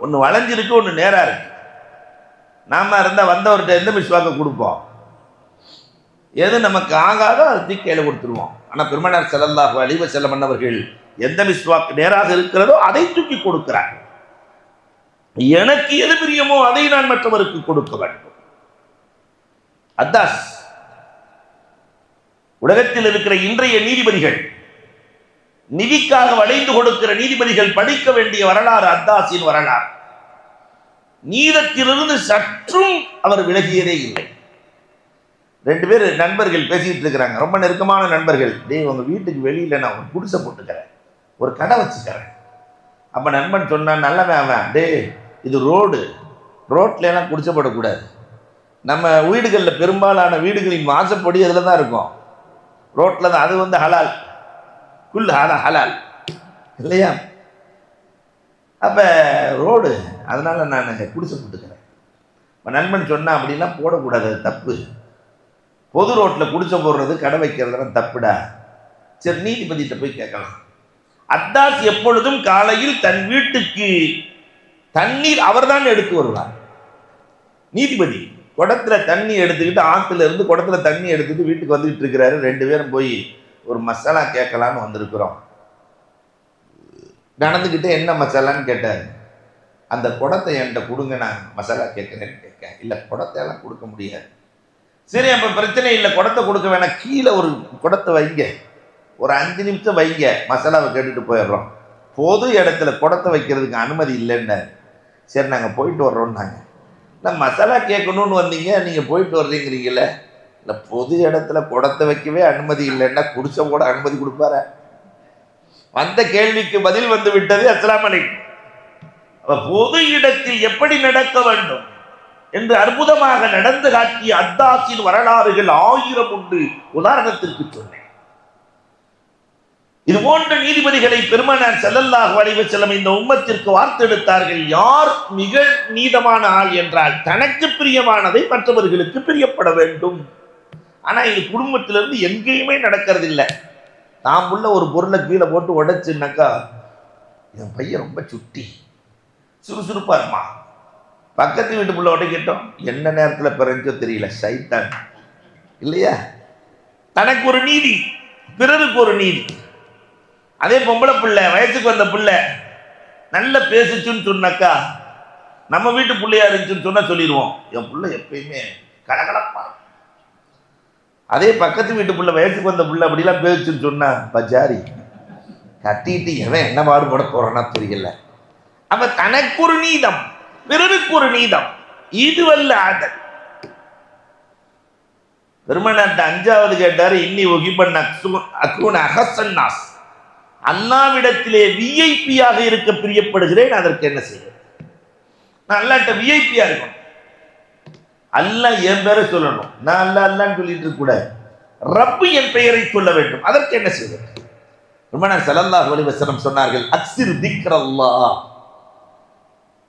ஒன்று வளைஞ்சிருக்கு, ஒன்று நேரா இருக்கு. நாம இருந்தால் வந்தவர்கிட்ட எந்த மிஸ்வாக்கை கொடுப்போம்? எது நமக்கு ஆகாதோ அதை தூக்கி கையில கொடுத்துருவோம். ஆனால் பெருமானார் ஸல்லல்லாஹு அலைஹி வஸல்லம் அவர்கள் எந்த மிஸ்வாக் நேராக இருக்கிறதோ அதை தூக்கி கொடுக்கிறார். எனக்கு எது பிரியமோ அதை நான் மற்றவருக்கு கொடுக்க வேண்டும். அத்தாஸ் உலகத்தில் இருக்கிற இன்றைய நீதிபதிகள், நிதிக்காக வளைந்து கொடுக்கிற நீதிபதிகள் படிக்க வேண்டிய வரலாறு அத்தாஸின் வரலாறு. நீதத்திலிருந்து சற்றும் அவர் விலகியதே இல்லை. 2 பேர் நண்பர்கள் பேசிக்கிட்டு இருக்கிறாங்க, ரொம்ப நெருக்கமான நண்பர்கள். டேய், உங்க வீட்டுக்கு வெளியில நான் ஒரு குடிசை போட்டுக்கிறேன், ஒரு கடை வச்சுக்கிறேன். அப்ப நண்பன் சொன்னான், நல்லவன் அவன், டே இது ரோட்ல எல்லாம் குடிசை போடக்கூடாது. நம்ம வீடுகளில் பெரும்பாலான வீடுகளின் வாசப்படி அதில் தான் இருக்கும், ரோட்ல தான். அது ஹலால், குல் ஹலால் இல்லையா? அப்ப ரோடு, அதனால நான் குடிசை போட்டுக்கிறேன். நண்பன் சொன்னா அப்படிலாம் போடக்கூடாது, அது தப்பு. பொது ரோட்டில் குடிசை போடுறது, கடை வைக்கிறதுலாம் தப்புடா. சரி, நீதிபதிகிட்ட போய் கேட்கலாம். அத்தாஸ் எப்பொழுதும் காலையில் தன் வீட்டுக்கு தண்ணீர் அவர்தான் எடுத்து வருவார். நீதிபதி குடத்துல தண்ணி எடுத்துக்கிட்டு, ஆத்துல இருந்து குடத்துல தண்ணி எடுத்துட்டு வீட்டுக்கு வந்துகிட்டு இருக்கிறாரு. 2 பேரும் போய் ஒரு மசாலா கேட்கலான்னு வந்திருக்கிறோம். நடந்துக்கிட்டே என்ன மசாலான்னு கேட்டார். அந்த குடத்தை என்கிட்ட கொடுங்க, நான் மசாலா கேட்குறேன்னு கேட்க. இல்லை, குடத்தையெல்லாம் கொடுக்க முடியாது, சரி, அப்ப பிரச்சனை இல்லை, குடத்தை கொடுக்க வேணாம், கீழே ஒரு குடத்தை வைங்க, ஒரு 5 நிமிஷம் வைங்க, மசாலாவை கேட்டுட்டு போயிடுறோம். பொது இடத்துல குடத்தை வைக்கிறதுக்கு அனுமதி இல்லைன்னு. சரி, நாங்கள் போயிட்டு வர்றோம்னாங்க. நான் மசாலா கேட்கணும்னு வந்தீங்க, நீங்கள் போயிட்டு வர்றீங்கிறீங்கள. இல்லை, பொது இடத்துல குடத்தை வைக்கவே அனுமதி இல்லைன்னா குடிச்ச கூட அனுமதி கொடுப்பார? வந்த கேள்விக்கு பதில் வந்து விட்டது. அஸ்ஸலாமு அலைக்கும். பொது இடத்தில் எப்படி நடக்க வேண்டும் என்று அற்புதமாக நடந்து காட்டிய அத்தாஸின் வரலாறுகள் 1000 உண்டு. உதாரணத்திற்கு சொன்னேன். இது போன்ற நீதிபதிகளை பெருமானார் ஸல்லல்லாஹு அலைஹி வஸல்லம் இந்த உம்மத்திற்கு வார்த்தெடுத்தார்கள். யார் மிக நீதமான ஆள் என்றால் தனக்கு பிரியமானதை மற்றவர்களுக்கு பிரியப்பட வேண்டும். ஆனா இது குடும்பத்திலிருந்து எங்கேயுமே நடக்கிறது இல்லை. நாம் உள்ள ஒரு பொருளை கீழே போட்டு உடைச்சுனாக்கா, என் பையன் ரொம்ப சுட்டி சுறுசுறுப்பா இருமா, பக்கத்து வீட்டுக்குள்ள உடைக்கட்டும், என்ன நேரத்தில் பிறஞ்சோ தெரியல, சைத்தான் இல்லையா? தனக்கு ஒரு நீதி, பிறருக்கு ஒரு நீதி. அதே பொம்பளை பிள்ளை, வயசுக்கு வந்த பிள்ளை நல்ல பேசுச்சுன்னு சொன்னாக்கா, நம்ம வீட்டு பிள்ளையா இருந்துச்சுன்னு சொன்னா சொல்லிடுவோம், என் பிள்ளை எப்பயுமே கலகலப்பா. அதே பக்கத்து வீட்டு பிள்ளை, வயசுக்கு வந்த பிள்ளை அப்படிலாம் பேசுச்சுன்னு சொன்னா, பஜாரி கட்டிட்டு எவன் என்ன பாடுபட போறான்னா தெரியல. அப்ப தனக்கு ஒரு நீதம், பிறருக்கு ஒரு நீதம், இதுவல்ல ஆதல். பெருமானார்ட்ட 5வது கேட்டாரு, இன்னி உகிபன் அக்ரூன் அஹஸன்னாஸ், அல்லாவிடத்திலே விஐபியாக இருக்க பிரியப்படுகிறேன், அதற்கு என்ன செய்வது? நான் அல்லாட்ட விஐபியா இருக்கணும். அல்லாஹ் என் பேரை சொல்லணும், நான் அல்லாஹ் அல்லான்னு சொல்லிட்டு இருக்க கூடாது. ரப்பு என் பெயரை சொல்ல வேண்டும், அதற்கு என்ன செய்வது? பெருமானார் ஸல்லல்லாஹு அலைஹி வஸல்லம் சொன்னார்கள், அக்ஸிர் திக்ரல்லாஹ்,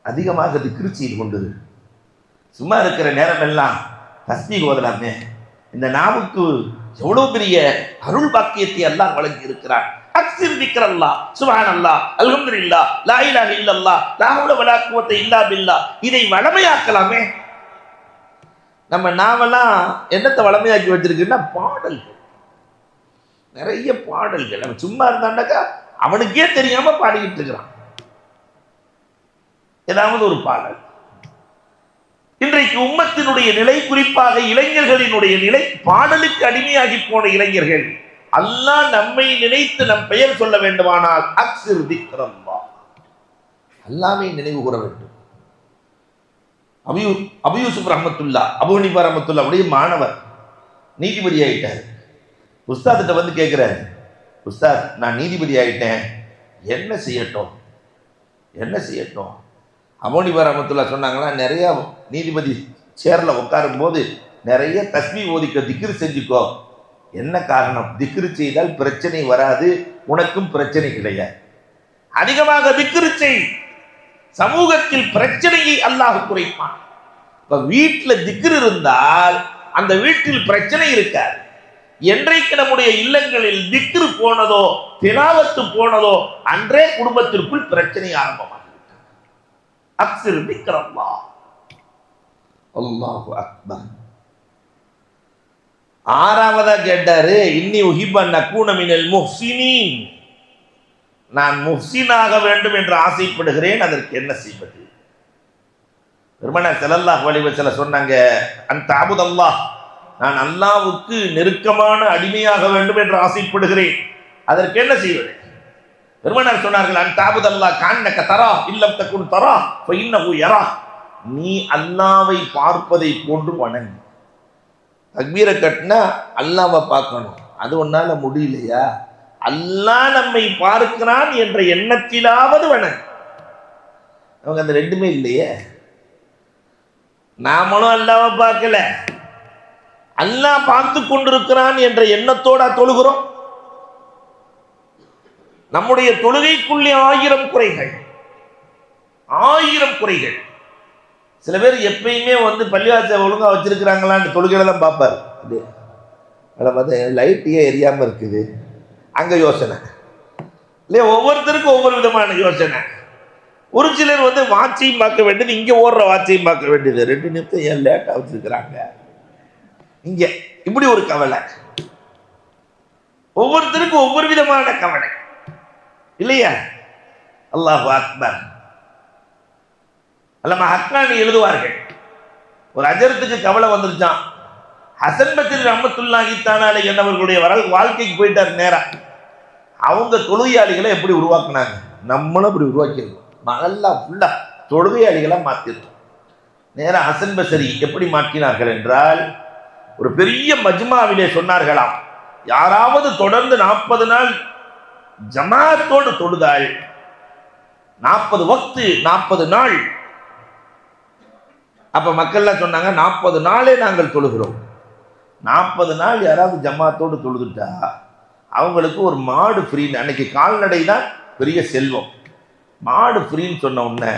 அதிகமாக திக்ரு செய்து கொண்டு, சும்மா இருக்கிற நேரம் எல்லாம் தஸ்பீஹ் ஓதலாமே. இந்த நாவுக்கு எவ்வளவு பெரிய அருள் பாக்கியத்தை அல்லாஹ் வழங்கி இருக்கிறார். அக்ஸிர் திக்ரல்லாஹ், சுப்ஹானல்லாஹ், அல்ஹம்துலில்லாஹ், லா இலாஹ இல்லல்லாஹ், லா ஹவ்ல வலா குவத்த இல்லா பில்லாஹ். இதை வளமையாக்கலாமே. நம்ம நாவெல்லாம் என்னத்தை வளமையாக்கி வச்சிருக்குன்னா பாடல்கள், நிறைய பாடல்கள். அவன் சும்மா இருந்தாண்டாக்கா அவனுக்கே தெரியாம பாடிக்கிட்டு இருக்கிறான் ஏதாவது ஒரு பாடல். இன்றைக்கு உம்மத்தினுடைய நிலை, குறிப்பாக இளைஞர்களினுடைய நிலை, பாடலுக்கு அடிமையாகி போன இளைஞர்கள். அல்லாஹ் நம்மை நினைத்து நம் பெயர் சொல்ல வேண்டுமானால் அக்ஸிர் திக்ரல்லாஹ், அல்லாஹ்வை நினைவு கூற வேண்டும். அபூ யூசுப் ரஹ்மத்துல்லாஹ், அபூ ஹனீஃபா ரஹ்மத்துல்லாஹ் உடைய மாணவர் நீதிபதி ஆயிட்டார். உஸ்தாத்திட்ட வந்து கேட்கிறாரு, உஸ்தாத் நான் நீதிபதி ஆயிட்டேன், என்ன செய்யட்டும் என்ன செய்யட்டும்? அபூ ஹனீஃபா ரஹ்மத்துல்லாஹ் சொன்னாங்களா, நிறைய நீதிபதி சேர்ல உட்காரும் போது நிறைய தஸ்பீஹ் ஓதிக்க, திக்ர் செஞ்சுக்கோ. என்ன காரணம்? திக்ர் செய்தால் பிரச்சனை வராது, உனக்கும் பிரச்சனை கிடையாது. அதிகமாக திக்ர் செய், சமூகத்தில் பிரச்சனையை அல்லாஹ் குறைப்பான். இப்ப வீட்டில் திக்ர் இருந்தால் அந்த வீட்டில் பிரச்சனை இருக்காது. என்றைக்கு நம்முடைய இல்லங்களில் திக்ர் போனதோ, திலாவத்து போனதோ, அன்றே குடும்பத்திற்குள் பிரச்சனை ஆரம்பமாகிவிட்டது. அக்ஸிர் திக்ரல்லாஹ், அல்லாஹு அக்பர். 6வதா கேட்டாரு, இன்னி உஹிப்பன் அக்கூன மினல் முஹ்சினீன், நான் முஹ்சினாக வேண்டும் என்று ஆசைப்படுகிறேன், அதற்கு என்ன செய்வது? பெருமானார் ஸல்லல்லாஹு அலைஹி வஸல்லம் சொன்னாங்க, அன்த அபுதல்லாஹ், நான் அல்லாஹ்வுக்கு நெருக்கமான அடிமையாக வேண்டும் என்று ஆசைப்படுகிறேன், அதற்கு என்ன செய்வது? பெருமானார் சொன்னார்கள், அன்த அபுதல்லாஹ் கஅன்னக தரா இல்லம் தகுன் தரா ஃபஇன்னஹு யரா, நீ அல்லாஹ்வை பார்ப்பதை போன்று வணங்கு. தக்பீரை கட்டினா அல்லாஹ்வை பார்க்கணும், அது உன்னால முடியலையா? அல்லாஹ் நம்மை பார்க்கிறான் என்ற எண்ணத்திலாவது வணங்கு. அவங்க அந்த ரெண்டுமே இல்லையே. நாமளும் அல்லாஹ்வை பார்க்கல, அல்லாஹ் பார்த்து கொண்டிருக்கிறான் என்ற எண்ணத்தோட தொழுகிறோம். நம்முடைய தொழுகைக்குள்ளே 1000 குறைகள், 1000 குறைகள். சில பேர் எப்பயுமே வந்து பள்ளிவாசலை ஒழுங்கா வச்சிருக்கிறாங்களான்னு தொழுகையில தான் பார்ப்பார். அதை பார்த்து லைட்டே எரியாம இருக்குது, அங்க யோசனை இல்லையா? ஒவ்வொருத்தருக்கும் ஒவ்வொரு விதமான யோசனை. ஒரு சிலர் வந்து வாட்சையும் பார்க்க வேண்டியது, இங்க ஓடுற வாட்சையும் பார்க்க வேண்டியது, 2 நிமிஷம் ஏன் லேட்டா வச்சிருக்கிறாங்க இங்க, இப்படி ஒரு கவலை. ஒவ்வொருத்தருக்கும் ஒவ்வொரு விதமான கவலை இல்லையா? அல்லாஹு அக்பர். அல்லாமா ஹக்கானி எழுதுவார்கள், ஒரு அஜரத்துக்கு கவலை வந்துருச்சான், ஹசன் பஸ்ரி ரஹ்மத்துல்லாஹி தஆலா அலைஹி என்பவர்களுடைய வாழ்க்கைக்கு போயிட்டார் நேரா. அவங்க தொழுகையாளிகளை எப்படி உருவாக்குனாங்க, நம்மளும் அப்படி உருவாக்கியிருக்கோம். நல்லா ஃபுல்லா தொழுகையாளிகளை மாற்றிருக்கோம். நேரா ஹசன் பஸ்ரி எப்படி மாற்றினார்கள் என்றால், ஒரு பெரிய மஜ்மாவிலே சொன்னார்களாம், யாராவது தொடர்ந்து 40 நாள் ஜமாத்தோடு தொழுதால் 40 வக்து 40 நாள். அப்ப மக்கள்லாம் சொன்னாங்க 40 நாளே நாங்கள் தொழுகிறோம். 40 நாள் யாராவது ஜமாத்தோடு தொழுதுட்டா அவங்களுக்கு ஒரு மாடு ஃப்ரீன்னு, அன்னைக்கு கால்நடை தான் பெரிய செல்வம், மாடு ஃப்ரீன்னு சொன்ன உடனே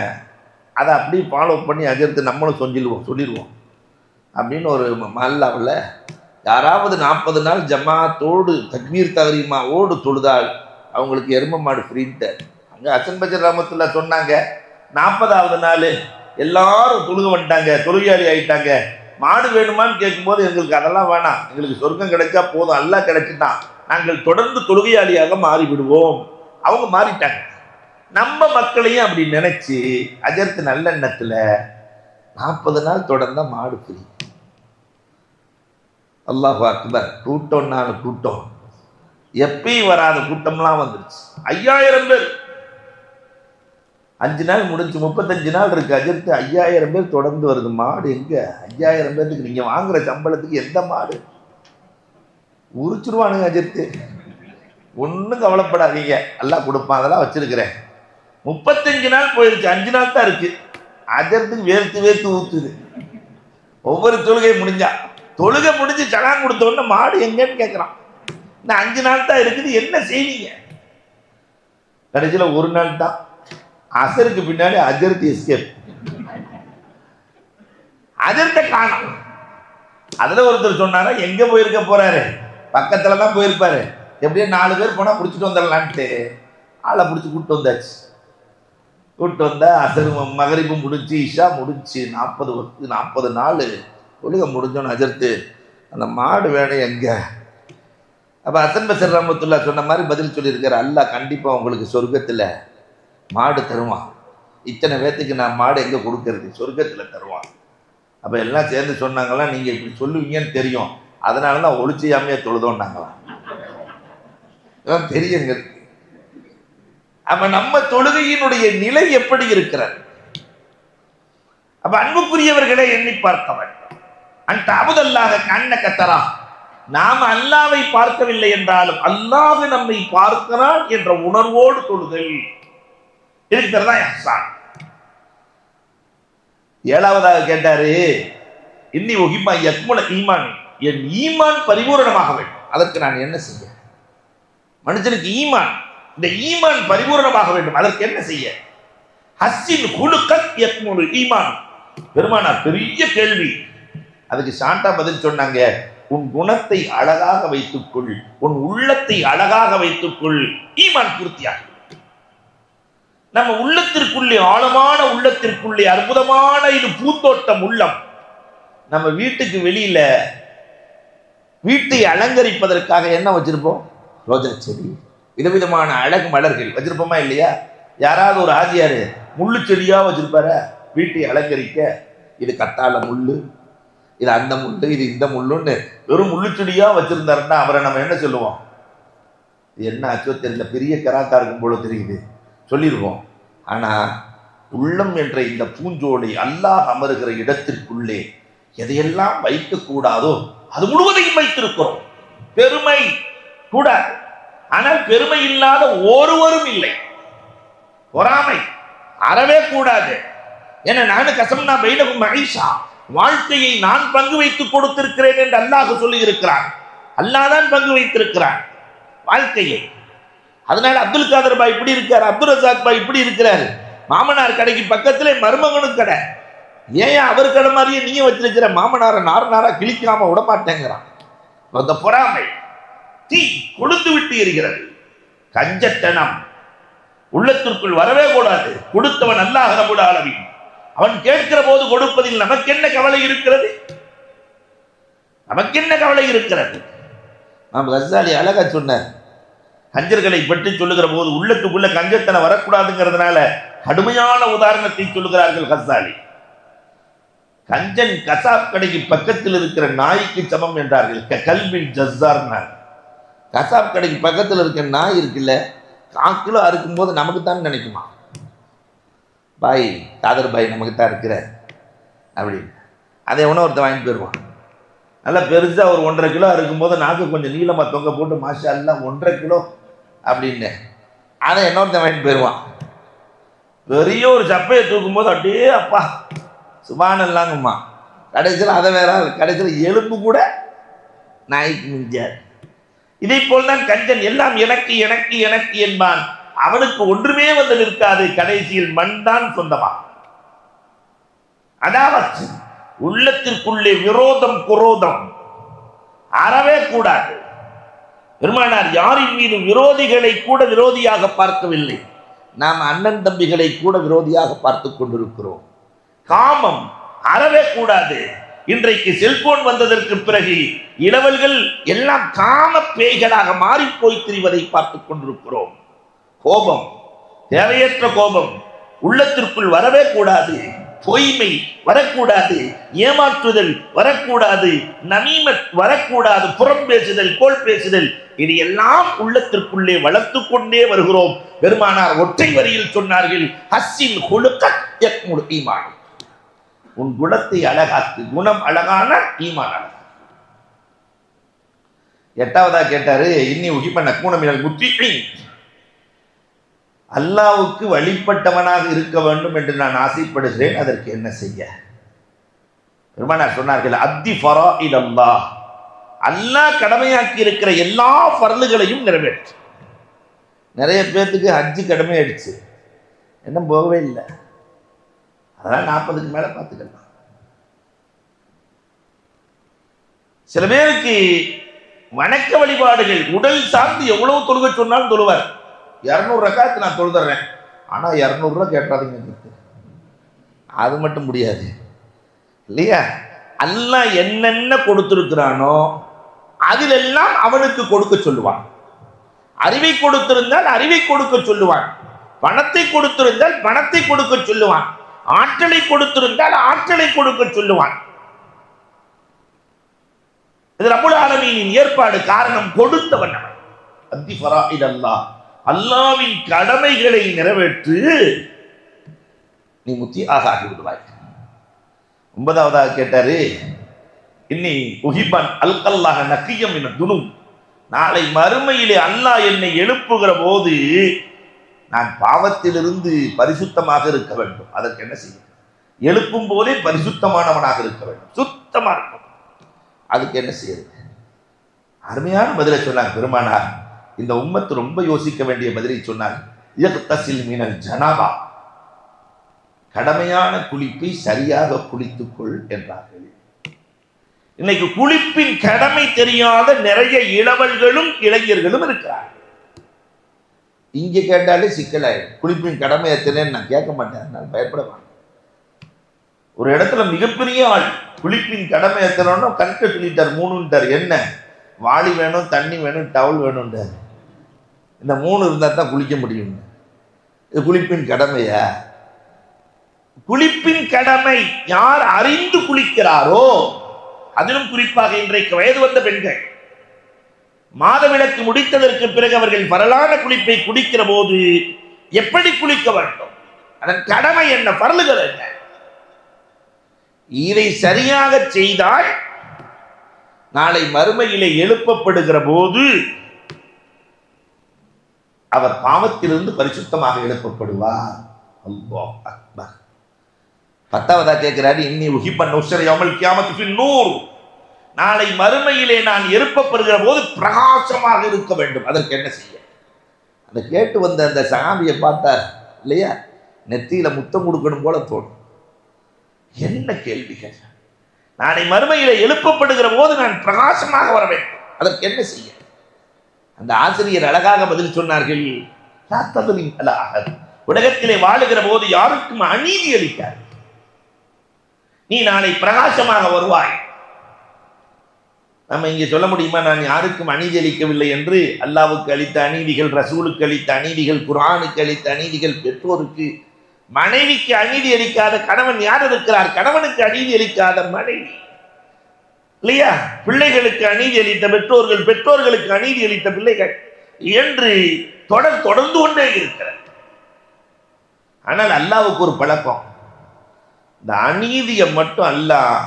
அதை அப்படியே ஃபாலோ பண்ணி அஜர்த்து நம்மளும் சொல்லிடுவோம் அப்படின்னு ஒரு மல்லாவில் யாராவது 40 நாள் ஜமாத்தோடு தக்பீர் தஹ்ரீமாவோடு தொழுதால் அவங்களுக்கு எரும மாடு ஃப்ரீன்ட்டு. அங்கே ஹசன் பஸ்ரி ரஹ்மத்துல்லாஹி சொன்னாங்க, 40வது நாள் எல்லாரும் தொழுக வந்துட்டாங்க, தொழுகையாளி ஆகிட்டாங்க, மாடு வேணுமான்னு கேட்கும்போது எங்களுக்கு அதெல்லாம் வேணாம், எங்களுக்கு சொர்க்கம் கிடைச்சா போதும், அல்லாஹ் கிடைச்சிட்டான், நாங்கள் தொடர்ந்து தொழுகையாளியாக மாறிவிடுவோம். அவங்க மாறிட்டாங்க. நம்ம மக்களையும் அப்படி நினைச்சு அஜர்த்து நல்லெண்ணத்தில் 40 நாள் தொடர்ந்தா மாடு ஃப்ரீ. அல்லாஹ் அக்பர். கூட்டம் எப்பயும் வராத கூட்டம்லாம் வந்துருச்சு. 5000 பேர் 5 நாள் முடிஞ்சு 35 நாள் இருக்கு அஜர்த்து. 5000 பேர் தொடர்ந்து வருது. மாடு எங்க? 5000 பேருக்கு நீங்க வாங்குற சம்பளத்துக்கு எந்த மாடு? உரிச்சிருவானுங்க அஜர்த்து. ஒன்றும் கவலைப்படாதீங்க, எல்லாம் கொடுப்பான், அதெல்லாம் வச்சிருக்கிறேன். 35 நாள் போயிருச்சு, 5 நாள் தான் இருக்கு. அஜர்த்துக்கு வேர்த்து ஊத்துது. ஒவ்வொரு தொழுகை முடிஞ்சு சலான் கொடுத்த உடனே மாடு எங்கன்னு கேட்குறான். இந்த 5 நாள் தான் இருக்குது, என்ன செய்வீங்க? கடைசியில் ஒரு நாள் தான். அசருக்கு பின்னாடி அஜர்த்து எஸ்கேப். அஜர்த்தை காணோம். அதுல ஒருத்தர் சொன்னாரா, எங்க போயிருக்க போறாரு, பக்கத்துல தான் போயிருப்பாரு, எப்படியே 4 பேர் போனா பிடிச்சிட்டு வந்துடலான்ட்டு ஆளை பிடிச்சி கூப்பிட்டு வந்தா அசரு மகரிபும் முடிஞ்சு இஷா முடிஞ்சு 40 நாள் ஒழுக முடிஞ்சோன்னு அஜர்த்து அந்த மாடு வேணும் எங்க? அப்ப ஹசன் பஸ்ரி ரஹ்மத்துல்லாஹி சொன்ன மாதிரி பதில் சொல்லியிருக்காரு, அல்லாஹ் கண்டிப்பா உங்களுக்கு சொர்க்கத்துல மாடு தருவான். இத்தனை பேத்துக்கு நான் மாடு எங்க கொடுக்கறது, சொர்க்கத்துல தருவான். அப்ப எல்லாம் சேர்ந்து சொன்னாங்களாம், நீங்க இப்படி சொல்லுவீங்கன்னு தெரியும், அதனாலதான் ஒளிச்சியாமையே தொழுதோன்னாங்களாம். தெரியுங்க. அப்ப நம்ம தொழுகையினுடைய நிலை எப்படி இருக்கிறது? அப்ப அன்புக்குரியவர்களை எண்ணி பார்க்க வேண்டும். அந்த அபுதல்லாக கண்ண கத்தரா, நாம் அல்லாவை பார்க்கவில்லை என்றாலும் அல்லாஹ் நம்மை பார்க்கிறான் என்ற உணர்வோடு தொழுதல் இருக்கிறதா இஹ்சான். 7வதாக கேட்டாரு, இன்னி ஒஹிமா யக்முல ஈமான், என் ஈமான் பரிபூரணமாக வேண்டும், அதற்கு நான் என்ன செய்ய? மனுஷனுக்கு ஈமான், இந்த ஈமான் பரிபூரணமாக வேண்டும், அதற்கு என்ன செய்ய? ஹஸ்ஸின் குலுக்கத் யக்முல் ஈமான். பெருமானார் பெரிய கேள்வி, அதுக்கு சாண்டா பதில் சொன்னாங்க, உன் குணத்தை அழகாக வைத்துக்கொள், உன் உள்ளத்தை அழகாக வைத்துக்கொள், ஈமான் பூர்த்தியாக. நம்ம உள்ளத்திற்குள்ளே, ஆழமான உள்ளத்திற்குள்ளே அற்புதமான இது பூத்தோட்டம் உள்ளம். நம்ம வீட்டுக்கு வெளியில வீட்டை அலங்கரிப்பதற்காக என்ன வச்சிருப்போம்? ரோஜா செடி, விதவிதமான அழகு மலர்கள் வச்சிருப்போமா இல்லையா? யாராவது ஒரு ஆஜியாரு முள்ளு செடியா வச்சிருப்பார வீட்டை அலங்கரிக்க. இது கத்தாழ முள்ளு, இது அந்த முள்ளு, இது இந்த முள்ளுன்னு வெறும் முள்ளு செடியா வச்சிருந்தாருன்னா அவரை நம்ம என்ன சொல்லுவோம்? என்ன ஆச்சோ தெரியல, பெரிய கராக்கா இருக்கும் போல தெரியுது சொல்லிடுவோம். ஆனா உள்ளம் என்ற இந்த பூஞ்சோலை அல்லாஹ் அமருகிற இடத்திற்குள்ளே எதையெல்லாம் வைக்கக்கூடாதோ அது முழுவதையும் வைத்திருக்கிறோம். பெருமை கூடாது, ஆனால் பெருமை இல்லாத ஒருவரும் இல்லை. பொறாமை அறவே கூடாது. என நானு கசம்னா பைனகும் மஈஷா, வாழ்க்கையை நான் பங்கு வைத்து கொடுத்திருக்கிறேன் என்று அல்லாஹ் சொல்லி இருக்கிறான். அல்லாஹ் தான் பங்கு வைத்திருக்கிறான் வாழ்க்கையை. அதனால அப்துல் காதர் பாய் இப்படி இருக்காரு, அப்துல் ரசாக் பாய் இப்படி இருக்கிறாரு. மாமனார் கடைக்கு பக்கத்திலே மருமகனும் கடை. ஏன் அவர் கடை மாதிரியே நீங்க வச்சிருக்கிற? மாமனாரை நாரா கிழிக்காம விடமாட்டேங்கிறான். அந்த பொறாமை தீ கொடுத்து விட்டு எரிகிறது. கஞ்சத்தனம் உள்ளத்திற்குள் வரவே கூடாது. கொடுத்தவன் அல்லாஹ் ரப்பல் ஆலமீன். அவன் கேட்கிற போது கொடுப்பதில் நமக்கு என்ன கவலை இருக்கிறது? நமக்கு என்ன கவலை இருக்கிறது? நாம் கஸ்ஸாலி அழகா சொன்னார், கஞ்சர்களை பற்றி சொல்லுகிற போது உள்ளத்துக்குள்ள கஞ்சத்தனை வரக்கூடாதுங்கிறதுனால கடுமையான உதாரணத்தை சொல்லுகிறார்கள் கஸ்ஸாலி. கஞ்சன் கசாப் கடைக்கு பக்கத்தில் இருக்கிற நாய்க்கு சமம் என்றார்கள். கல்பில் ஜஸ்ஸார். கசாப் கடைக்கு பக்கத்தில் இருக்கிற நாய் இருக்குல்ல, 1 கிலோ அறுக்கும்போது நமக்கு தான் நினைக்குமா, பாய் காதர் பாய் நமக்கு தான் இருக்கிற அப்படின்னு. அதை எவனோ ஒருத்தர் வாங்கிட்டு போயிடுவான். நல்லா பெருசாக ஒரு 1.5 கிலோ இருக்கும்போது நாக்கு கொஞ்சம் நீளமாக தொங்க போட்டு மாஷா எல்லாம் 1.5 கிலோ அப்படின்னு அதை இன்னொருத்தன் வாங்கிட்டு போயிடுவான். பெரிய ஒரு சப்பையை தூக்கும்போது அப்படியே அப்பா சுபானல்லாங்கம்மா. கடைசியில் அதை வேற, கடைசியில் எலும்பு கூட நாய்க்கு மிஞ்சார். இதை போல் தான் கஞ்சன் எல்லாம் எனக்கு எனக்கு எனக்கு என்பான். அவனுக்கு ஒன்றுமே வந்து நிற்காது. கடைசியில் மண் தான் சொந்தமா. அதாவது உள்ளத்திற்குள்ளே விரோதம் குரோதம் அறவே கூடாது. பெருமானார் யாரின் மீது விரோதிகளை கூட விரோதியாக பார்க்கவில்லை. நாம் அண்ணன் தம்பிகளை கூட விரோதியாக பார்த்து கொண்டிருக்கிறோம். காமம் அறவே கூடாது. இன்றைக்கு செல்போன் வந்ததற்கு பிறகு இளவல்கள் எல்லாம் காம பேய்களாக மாறி போய் திரிவதை பார்த்துக் கொண்டிருக்கிறோம். கோபம், தேவையற்ற கோபம் உள்ளத்திற்குள் வரவே கூடாது. பொய்மை வரக்கூடாது, ஏமாற்றுதல் வரக்கூடாது, நமீமத் வரக்கூடாது, புறம் பேசுதல், கோல் பேசுதல், இது எல்லாம் உள்ளத்திற்குள்ளே வளர்த்து கொண்டே வருகிறோம். பெருமானார் ஒற்றை வரியில் சொன்னார்கள், ஹஸ்ஸின் குலுக்கத் யக்முல் ஈமான். உன் குணத்தை அழகாக்கு, குணம் அழகான ஈமான் அழகா. 8வதா கேட்டாரு, இன்னி உஹிப்ப நக்கூன மினல் முத்தீஈன். அல்லாவுக்கு வழிபட்டவனாக இருக்க வேண்டும் என்று நான் ஆசைப்படுகிறேன், அதற்கு என்ன செய்ய? பெருமானார் சொன்னார்கள், அத்தி ஃபராஇல் அல்லாஹ், அல்லாஹ் கடமையாக்கி இருக்கிற எல்லா ஃபர்லுகளையும் நிறைவேற்று. நிறைய பேர்த்துக்கு ஹஜ்ஜு கடமை ஆயிடுச்சு, என்ன போகவே இல்லை. அதெல்லாம் 40க்கு மேல பார்த்துக்கலாம். சில பேருக்கு வணக்க வழிபாடுகள் உடல் சார்ந்து எவ்வளவு தொழுகை சொன்னாலும் தொழுவார். 200 ரக்காத்து நான் தொழுதுறேன், ஆனால் 200 ரூபா கேட்டாதீங்க, அது மட்டும் முடியாது இல்லையா? அல்லாஹ் என்னென்ன கொடுத்திருக்கிறானோ அதிலெல்லாம் அவனுக்கு கொடுக்க சொல்லுவான். அறிவை கொடுத்திருந்தால் அறிவை கொடுக்க சொல்லுவான், பணத்தை கொடுத்திருந்தால் பணத்தை கொடுக்க சொல்லுவான், ஆற்றலை கொடுத்திருந்தால் ஆற்றலை கொடுக்க சொல்லுவான். இது ரப்புல் ஆலமீனின் ஏற்பாடு. காரணம், கொடுத்தவன் அவன். அத்தி ஃபராஇல் அல்லாஹ், அல்லாவின் கடமைகளை நிறைவேற்று, நீ முத்தி ஆகி விடுவாய். 9வதாக கேட்டாரு, இன்னி உஹிபன் அல்கல்லாஹ நக்கியம் என துணும். நாளை மறுமையிலே அல்லாஹ் என்னை எழுப்புகிற போது நான் பாவத்திலிருந்து பரிசுத்தமாக இருக்க வேண்டும். அதற்கு என்ன செய்யும்? எழுப்பும் போதே பரிசுத்தமானவனாக இருக்க வேண்டும், சுத்தமா இருக்கும். அதுக்கு என்ன செய்யுது? அருமையான பதிலை சொன்னாங்க பெருமானார். இந்த உம்மத்து ரொம்ப யோசிக்க வேண்டிய பதிலை சொன்னார். இயக்தசில் மினல் ஜனாபா, கடமையான குளிப்பை சரியாக குளித்துக்கொள் என்றார்கள். இன்னைக்கு குளிப்பின் கடமை தெரியாத நிறைய இளவல்களும் இளைஞர்களும் இருக்கிறார்கள். இங்க கேட்டாலே சிக்கலாயிடும். குளிப்பின் கடமை எத்தனைன்னு நான் கேட்க மாட்டேன், நான் பயப்படவாங்க. ஒரு இடத்துல மிகப்பெரிய ஆள் குளிப்பின் கடமை எத்தனைன்னு கணக்க சொல்லிட்டார், 3ன்ட்டார். என்ன? வாளி வேணும், தண்ணி வேணும், டவல் வேணும்ன்றார். இந்த 3 இருந்தால் தான் குளிக்க முடியும். இது குளிப்பின் கடமையா? குளிப்பின் கடமை யார் அறிந்து குளிக்கிறாரோ, அதிலும் குறிப்பாக இன்றைக்கு வயது வந்த பெண்கள் மாதவிலக்கு முடித்ததற்கு பிறகு அவர்கள் பரலான குளிப்பை குடிக்கிற போது எப்படி குளிக்க வேண்டும், அதன் கடமை என்ன, பரலுகள் என்ன, இதை சரியாக செய்தால் நாளை மறுமையிலே எழுப்பப்படுகிற போது அவர் பாவத்திலிருந்து பரிசுத்தமாக எழுப்பப்படுவார். அல்லாஹ் அக்பர். 10வதா கேட்கிறாரு, இன்னி உஹிப்பன் நுஸ்ர யௌமல் கியாமத்தி ஃபின் நூர். நாளை மறுமையிலே நான் எழுப்பப்படுகிற போது பிரகாசமாக இருக்க வேண்டும். அதற்கு என்ன செய்ய? அதை கேட்டு வந்த அந்த சஹாபியை பார்த்தார் இல்லையா, நெத்தியில முத்தம் கொடுக்கணும் போல தோணும். என்ன கேள்விகள்! நாளை மறுமையிலே எழுப்பப்படுகிற போது நான் பிரகாசமாக வர வேண்டும், அதற்கு என்ன செய்ய? அந்த ஆசிரியர் அழகாக பதில் சொன்னார்கள், உலகத்திலே வாழுகிற போது யாருக்கும் அநீதி அளிக்காது. நீ நாளை பிரகாசமாக வருவாய். நம்ம இங்கே சொல்ல முடியுமா நான் யாருக்கும் அநீதி அளிக்கவில்லை என்று? அல்லாவுக்கு அளித்த அநீதிகள், ரசூலுக்கு அளித்த அநீதிகள், குர்ஆனுக்கு அளித்த அநீதிகள், பெற்றோருக்கு மனைவிக்கு அநீதி அளிக்காத கணவன் யார் இருக்கிறார்? கணவனுக்கு அநீதி அளிக்காத மனைவி இல்லையா? பிள்ளைகளுக்கு அநீதி அளித்த பெற்றோர்கள், பெற்றோர்களுக்கு அநீதி அளித்த பிள்ளைகள் என்று தொடர்ந்து கொண்டே இருக்கிறார். ஆனால் அல்லாஹ்வுக்கு ஒரு பழக்கம், இந்த அநீதியை மட்டும் அல்லாஹ்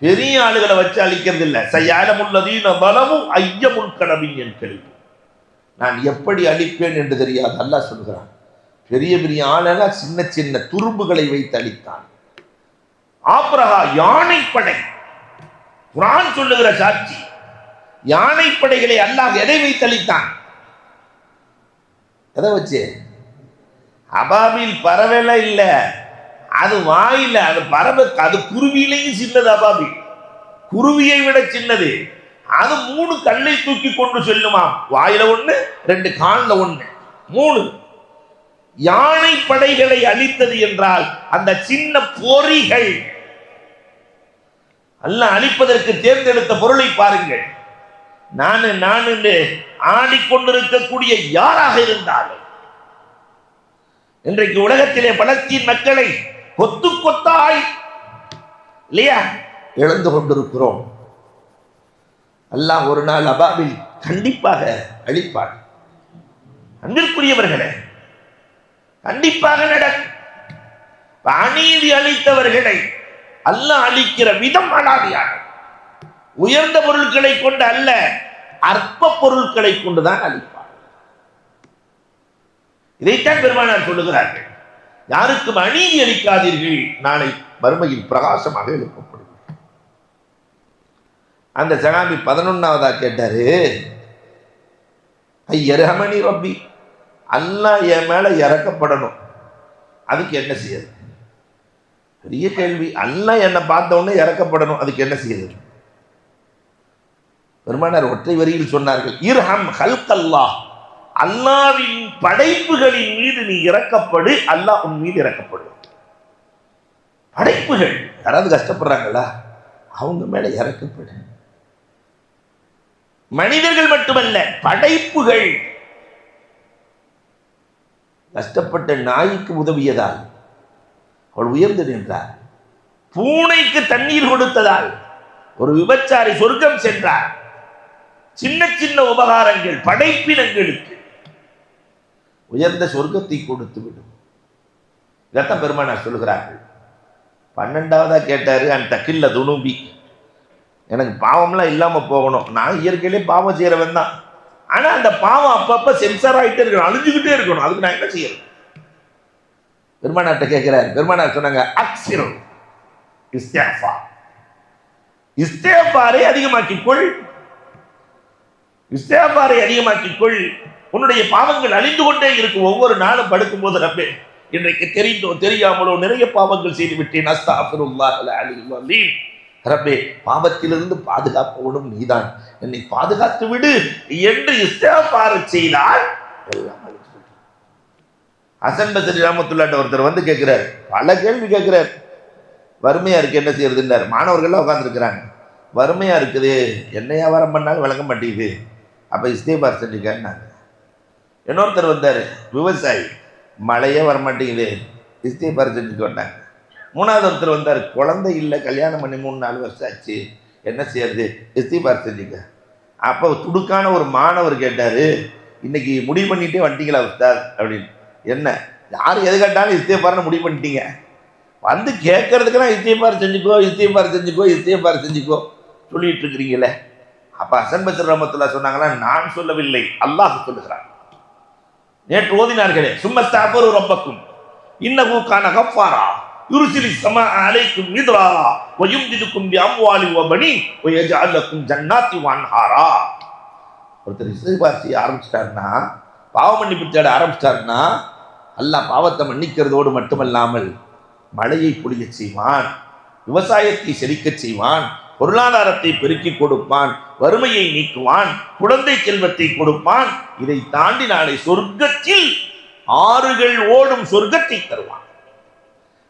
பெரிய ஆளுகளை வச்சு அழிக்கிறது இல்லை. சையாலமுல்லதீன பலமும் ஐயமுல் கனவின் என் கேள்வி, நான் எப்படி அழிப்பேன் என்று தெரியாது. அல்லாஹ் சொல்கிறான், பெரிய பெரிய ஆளெல்லாம் சின்ன சின்ன துரும்புகளை வைத்து அழித்தான். ஆப்ரஹா யானைப்படை, குர்ஆன் சொல்லுகிற சாட்சி, யானைப்படைகளை அல்லாஹ் எதை வைத்து அழித்தான்? எதை வச்சு? அபாபில் பறவைல இல்ல, அது வாயில, அது பறவை, அது குருவியிலையும் சின்னது. அபாபில் குருவியை விட சின்னது. அது 3 கல்லை தூக்கி கொண்டு செல்லுமாம். வாயில 1, 2 கால்ல 1, 3. யானை படைகளை அழித்தது என்றால் அந்த சின்ன பொறிகள். அல்லாஹ் அழிப்பதற்கு தேர்ந்தெடுத்த பொருளை பாருங்கள். நான் ஆடிக்கொண்டிருக்கக்கூடிய யாராக இருந்தாலும் இன்றைக்கு உலகத்திலே பலஸ்தீன் மக்களை கொத்து கொத்தாய் இல்லையா இழந்து கொண்டிருக்கிறோம். அல்லாஹ் ஒரு நாள் அபாபில் கண்டிப்பாக அழிப்பார். அன்பிற்குரியவர்களே, கண்டிப்பாக நடக்கும். அநீதி அளித்தவர்களை அல்லாஹ் அழிக்கிற விதம் அனாதியாக. உயர்ந்த பொருட்களை கொண்டு அல்ல, அற்ப பொருட்களை கொண்டுதான் அழிப்பார். இதைத்தான் பெருமானார் சொல்லுகிறார்கள், யாருக்கும் அநீதி அளிக்காதீர்கள், நாளை மறுமையில் பிரகாசமாக எழுப்பப்படும். அந்த சகாபி 11வதா கேட்டாரு, ஐயர்ஹமனி ரப்பி, அல்லாஹ் என் மேல இறக்கப்படணும், அதுக்கு என்ன செய்யுது? பெரிய கேள்வி. அல்லாஹ் என்னை பார்த்த உடனே இறக்கப்படணும், அதுக்கு என்ன செய்யுது? பெருமானார் ஒற்றை வரியில் சொன்னார்கள், இர்ஹம் ஹல்கல்லாஹ், அல்லாஹ்வின் படைப்புகளின் மீது நீ இறக்கப்படு, அல்லாஹ் உன் மீது இறக்கப்படுவான். படைப்புகள் யாராவது கஷ்டப்படுறாங்களா, அவங்க மேல இறக்கப்படு. மனிதர்கள் மட்டுமல்ல, படைப்புகள். கஷ்டப்பட்ட நாய்க்கு உதவியதால் அவள் உயர்ந்து நின்றார். பூனைக்கு தண்ணீர் கொடுத்ததால் ஒரு விபச்சாரி சொர்க்கம் சென்றார். சின்ன சின்ன உபகாரங்கள் படைப்பினங்களுக்கு உயர்ந்த சொர்க்கத்தை கொடுத்து விடும். இதைத்தான் பெருமானார் சொல்லுகிறார்கள். 12வதா கேட்டாரு, அந்த தக்கில்ல துணுபி, எனக்கு பாவம்லாம் இல்லாம போகணும். நான் இயற்கையிலே பாவம் செய்யறவன் தான், ஆனா அந்த பாவம் அப்பப்ப சென்சார் ஆகிட்டே இருக்கணும், அழிஞ்சுக்கிட்டே இருக்கணும். அதுக்கு நான் என்ன செய்யணும்? பெருமானார்ட்ட கேட்கிறார். பெருமானார் சொன்னாங்க, அக்ஸிரு இஸ்திக்ஃபார், இஸ்திக்ஃபாரை அதிகமாக்கிக்கொள், இஸ்திக்ஃபாரை அதிகமாக்கிக்கொள். உன்னுடைய பாவங்கள் அழிந்து கொண்டே இருக்கும். ஒவ்வொரு நாளும் படுக்கும் போது, ரப்பே இன்றைக்கு தெரிந்தோ தெரியாமலோ நிறைய பாவங்கள் செய்து விட்டேன், அஸ்தக்ஃபிருல்லாஹ் அல்-அலீம் அலீம், ரப்பே பாவத்திலிருந்து பாதுகாப்பவனும் நீதான், என்னை பாதுகாத்து விடு என்று இஸ்திக்ஃபார் செய்தால் எல்லாம் அழிந்து. ஹசன் பஸ்ரி ரஹ்மத்துல்லாஹி ஒருத்தர் வந்து கேட்கிறார், பல கேள்வி கேட்கிறார். வறுமையா இருக்கு, என்ன செய்யறதுன்னார். மாணவர்கள்லாம் உட்காந்துருக்கிறாங்க. வறுமையா இருக்குது, என்ன வியாபாரம் பண்ணாலும் விளங்க மாட்டேங்குது, அப்ப இஸ்திக்ஃபார் செஞ்சுக்கன்னாங்க. இன்னொருத்தர் வந்தார், விவசாயி, மழையே வரமாட்டேங்குது, இஸ்திக்ஃபார் செஞ்சுக்கோட்டாங்க. 3வது ஒருத்தர் வந்தார், குழந்தை இல்லை, கல்யாணம் பண்ணி 3-4 வருஷம் ஆச்சு, என்ன செய்யறது, இஸ்திக்ஃபார் செஞ்சுக்க. அப்போ துடுக்கான ஒரு மாணவர் கேட்டார், இன்னைக்கு முடிவு பண்ணிட்டே வந்துட்டீங்களா உஸ்தாத் அப்படின்னு. என்ன, யார் எது கேட்டாலும் இஸ்திக்ஃபார்னு முடிவு பண்ணிட்டீங்க, வந்து கேட்கறதுக்குலாம் இஸ்திக்ஃபார் செஞ்சுக்கோ, இஸ்திக்ஃபார் செஞ்சுக்கோ, இஸ்திக்ஃபார் செஞ்சுக்கோ சொல்லிட்டு இருக்கிறீங்களே. அப்ப ஹசன் பஸ்ரி ரஹ்மத்துல்லாஹி சொன்னாங்களா, நான் சொல்லவில்லை, அல்லாஹ் சொல்லுகிறான். நேற்று ஓதினார்களே, சும்மஸ்தக்ஃபிரு ரப்பக்கும் இன்னஹு கான கஃபாரா யுர்சிலு ஸமாஅ அலைக்கும் மித்ராரா வ யும்திதுக்கும் பி அம்வாலி வ பனீன் வ யஜ்அல் லக்கும் ஜன்னாத்தி வ அன்ஹாரா. ஒருத்தர் இஸ்திக்ஃபார் செய்ய ஆரம்பிச்சிட்டாருன்னா, பாவ மன்னிப்பு தேட ஆரம்பிச்சிட்டாருன்னா, அல்லாஹ் பாவத்தை மன்னிக்கிறதோடு மட்டுமல்லாமல் மழையை பொழிய செய்வான், விவசாயத்தை செழிக்க செய்வான், பொருளாதாரத்தை பெருக்கி கொடுப்பான், வறுமையை நீக்குவான், குழந்தை செல்வத்தை கொடுப்பான். இதை தாண்டி நாளை சொர்க்கத்தில் ஆறுகள் ஓடும் சொர்க்கத்தை தருவான்.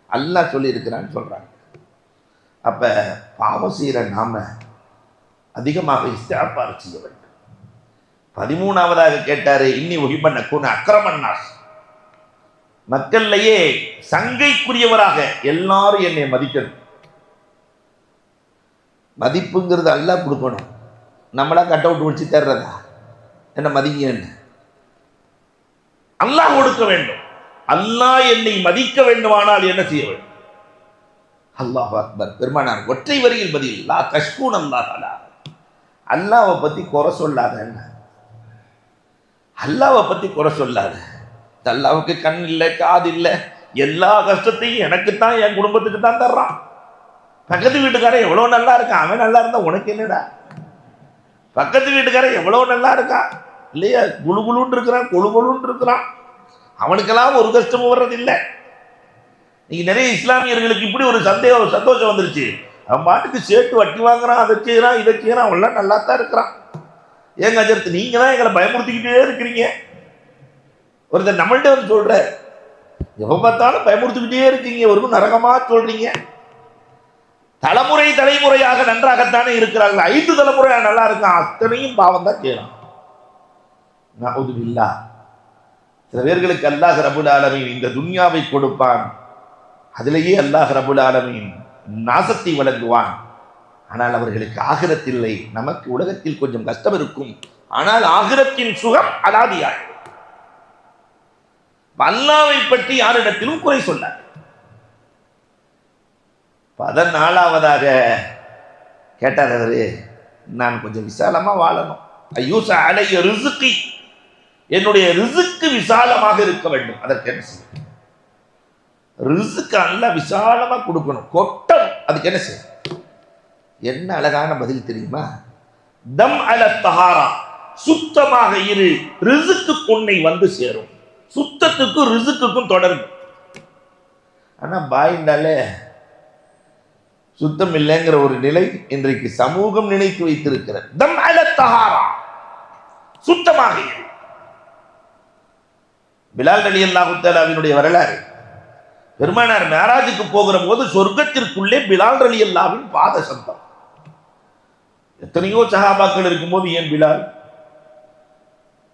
அல்லாஹ் சொல்லி இருக்கிறான்னு சொல்றாங்க. அப்ப பாவம் செய்யற நாம அதிகமாக இஸ்திக்ஃபார் செய்ய வேண்டும். 13வதாக கேட்டாரு, இன்னி உஹிப்பன் அக்கூன அக்ரமன் நாஸ், மக்கள்லையே சங்கைக்குரியவராக எல்லாரும் என்னை மதிக்கணும். மதிப்புங்கிறது அல்லாஹ் கொடுக்கணும். நம்மளா கட் அவுட் வச்சு தர்றதா? என்ன மதிங்கன்னு அல்லாஹ் கொடுக்க வேண்டும். அல்லாஹ் என்னை மதிக்க வேண்டுமானால் என்ன செய்ய வேண்டும்? அல்லாஹ் அக்பர். பெருமானார் ஒற்றை வரியில் பதில் லா தஷ்கூன் அல்லாஹ் தஆலா. அல்லாஹ்வை பத்தி குறை சொல்லாத. என்ன அல்லாஹ்வை பத்தி குறை சொல்லாத. அல்லாஹ்வுக்கு கண் இல்லை, காது இல்லை, எல்லா கஷ்டத்தையும் எனக்குத்தான், என் குடும்பத்துக்கு தான் தர்றான். பக்கத்து வீட்டுக்காரன் எவ்வளவு நல்லா இருக்கான், அவன் நல்லா இருந்தா உனக்கு என்னடா? பக்கத்து வீட்டுக்காரன் எவ்வளவு நல்லா இருக்கான் இல்லையா? குழு குழுன்னு இருக்கிறான், கொழு கொழுன்னு இருக்கிறான், அவனுக்கெல்லாம் ஒரு கஷ்டமும் வர்றதில்லை. நீங்க நிறைய இஸ்லாமியர்களுக்கு இப்படி ஒரு சந்தோஷம் வந்துருச்சு. அவன் பாட்டுக்கு சேர்த்து வட்டி வாங்குறான், அதை செய்யறான், இதை செய்யறான், அவன்லாம் நல்லா தான் இருக்கிறான். ஏங்க அஜர்த்து, நீங்க தான் எங்களை பயமுறுத்திக்கிட்டே இருக்கிறீங்க. ஒருத்தர் நம்மள்கிட்ட வந்து சொல்ற, எப்ப பார்த்தாலும் பயமுறுத்திக்கிட்டே இருக்கீங்க, ஒரு நரகமா சொல்றீங்க. தலைமுறையாக நன்றாகத்தானே இருக்கிறார்கள். 5 தலைமுறையா நல்லா இருக்கான், அத்தனையும் பாவம் தான் செய்யறான். நஊதுபில்லா. சில பேர்களுக்கு அல்லாஹ் ரப்புல் ஆலமீன் இந்த துன்யாவை கொடுப்பான், அதிலேயே அல்லாஹ் ரப்புல் ஆலமீன் நாசத்தை வழங்குவான். ஆனால் அவர்களுக்கு ஆகிரத் இல்லை. நமக்கு உலகத்தில் கொஞ்சம் கஷ்டம் இருக்கும், ஆனால் ஆகிரத்தின் சுகம் அலாதியாய். அல்லாஹ்வை பற்றி யாரிடத்திலும் குறை சொன்னார். 14வதாக கேட்டார் அவரு, நான் கொஞ்சம் விசாலமா வாழணும். ஐயூஸ அலைய ரிஸ்கி, என்னுடைய ரிஸ்க்கு விசாலமாக இருக்க வேண்டும். அதற்கு என்ன செய்ய? ரிஸ்க்கு அல்லாஹ் விசாலமா கொடுக்கணும், கொட்டம். அதுக்கு என்ன செய்ய? என்ன அழகான பதில் தெரியுமா? தம் அல தஹாரா, சுத்தமாக இரு, ரிஸ்க்கு உன்னை வந்து சேரும். சுத்தத்துக்கும் ரிஸ்க்குக்கும் தொடர்பு. ஆனா பாய்ந்தாலே சுத்தம் இல்லைங்கிற ஒரு நிலை இன்றைக்கு சமூகம் நினைத்து வைத்திருக்கிறது. தம் அல தஹாரா, சுத்தமாக இரு. பிலால் ரலியல்லாஹு தஆலாவினுடைய வரலாறு, பெருமானார் மேராஜுக்கு போகிற போது சொர்க்கத்திற்குள்ளே பிலால் ரலியல்லாஹுவின் பாத சத்தம். எத்தனையோ சஹாபாக்கள் இருக்கும்போது ஏன் பிலால்?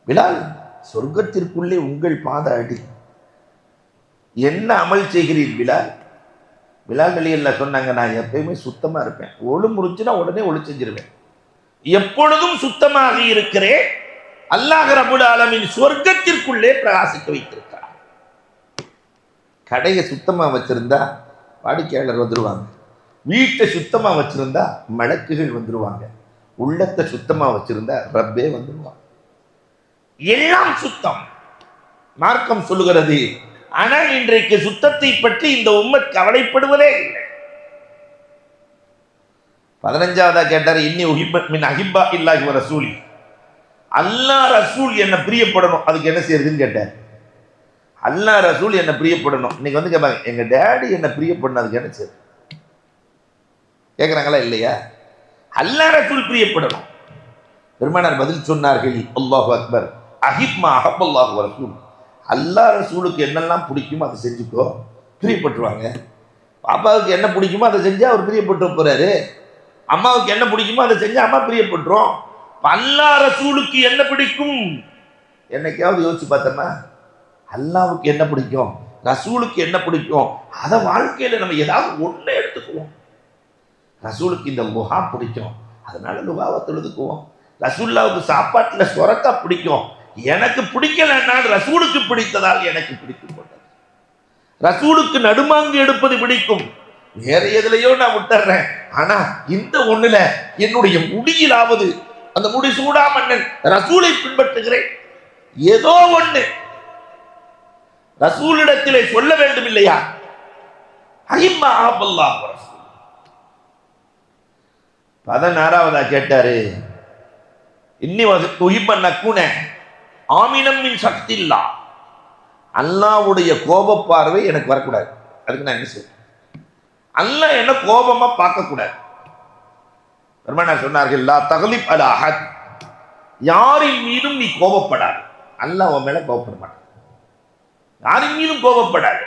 பிலால், சொர்க்கத்திற்குள்ளே உங்கள் பாத அடி, என்ன அமல் செய்கிறீர் பிலால்? பிலால் ரலியல்லாஹு சொன்னாங்க, நான் எப்பயுமே சுத்தமா இருப்பேன், ஒளு முறிச்சுனா உடனே ஒளி செஞ்சிருவேன், எப்பொழுதும் சுத்தமாக இருக்கிறேன். அல்லாஹ் ரப்புல் ஆலமீன் சொர்க்கத்திற்குள்ளே பிரகாசிக்க வைத்திருக்கிறார். கடையை சுத்தமா வச்சிருந்தா வாடிக்கையாளர் வந்துருவாங்க, வீட்டை சுத்தமா வச்சிருந்தா மலக்குகள் வந்துருவாங்க, உள்ளத்தை சுத்தமா வச்சிருந்தா ரப்பே வந்துருவாங்க. எல்லாம் சுத்தம் மார்க்கம் சொல்லுகிறது. ஆனால் இன்றைக்கு சுத்தத்தை பற்றி இந்த உம்மத் கவலைப்படுவதே இல்லை. 15வதா கேட்டார், இன்னி உஹிப்பத் மின் அஹிப்பா இல்லாஹி வ ரசூலி, அல்லாஹ் ரசூல் என்ன பிரியப்படணும், அதுக்கு என்ன செய்யறதுன்னு கேட்டார். அல்லாஹ் ரசூல் என்ன பிரியப்படணும். இன்னைக்கு வந்து கேட்பாங்க, எங்க டேடி என்ன பிரியப்படணும், அதுக்கு என்ன செய்ய கேட்குறாங்களா இல்லையா? அல்லாஹ் ரசூல் பிரியப்படணும். பெருமானார் பதில் சொன்னார்கள், அல்லாஹு அக்பர், அஹிப்மா அஹப்பல்லாஹு வ ரசூல். அல்லாஹ் ரசூலுக்கு என்னெல்லாம் பிடிக்குமோ அதை செஞ்சுக்கோ, பிரியப்பட்டுருவாங்க. பாப்பாவுக்கு என்ன பிடிக்குமோ அதை செஞ்சா அவர் பிரியப்பட்டு போறாரு, அம்மாவுக்கு என்ன பிடிக்குமோ அதை செஞ்சா அம்மா பிரியப்பட்டுரும். அல்லாஹ் ரசூலுக்கு என்ன பிடிக்கும்? என்னைக்காவது யோசிச்சு பார்த்தோமா? அல்லாவுக்கு என்ன பிடிக்கும், ரசூலுக்கு என்ன பிடிக்கும், அதை வாழ்க்கையில நம்ம ஏதாவது ஒண்ணு எடுத்துக்குவோம். ரசூலுக்கு இந்த லுஹா பிடிக்கும், அதனால லுஹாவை தொழுதுக்குவோம். ரசூலுல்லாவுக்கு சாப்பாட்டுல சொரக்கா பிடிக்கும், எனக்கு பிடிக்கலன்னால் ரசூலுக்கு பிடித்ததால் எனக்கு பிடித்துக் கொண்டது. ரசூலுக்கு நடுமாங்கு எடுப்பது பிடிக்கும், வேற எதுலையோ நான் விட்டுறேன், ஆனா இந்த ஒண்ணுல என்னுடைய முடியிலாவது அந்த முடி சூடா மன்னன் ரசூலை பின்பற்றுகிறேன். ஏதோ ஒண்ணு ரசூலிடத்திலே சொல்ல வேண்டும் இல்லையா? அஹிம்மா அஹப்பல்லாஹு வ ரசூல். 16வதா கேட்டாரு, இன்னி உஹிப்பன் நக்குன ஆமினம் மின் சக்தில்லா, அல்லாஹ்வுடைய கோப பார்வை எனக்கு வரக்கூடாது. அதுக்கு நான் என்ன செய்வேன்? அல்லாஹ் என்ன கோபமா பார்க்க கூடாது. பெருமானார் சொன்னார்கள், லா தக்லிப் அலா அஹத், யாரின் மீதும் நீ கோபப்படாது. அல்லாஹ் உன் மேல கோபப்பட மாட்டான், யாரின் மீதும் கோபப்படாது.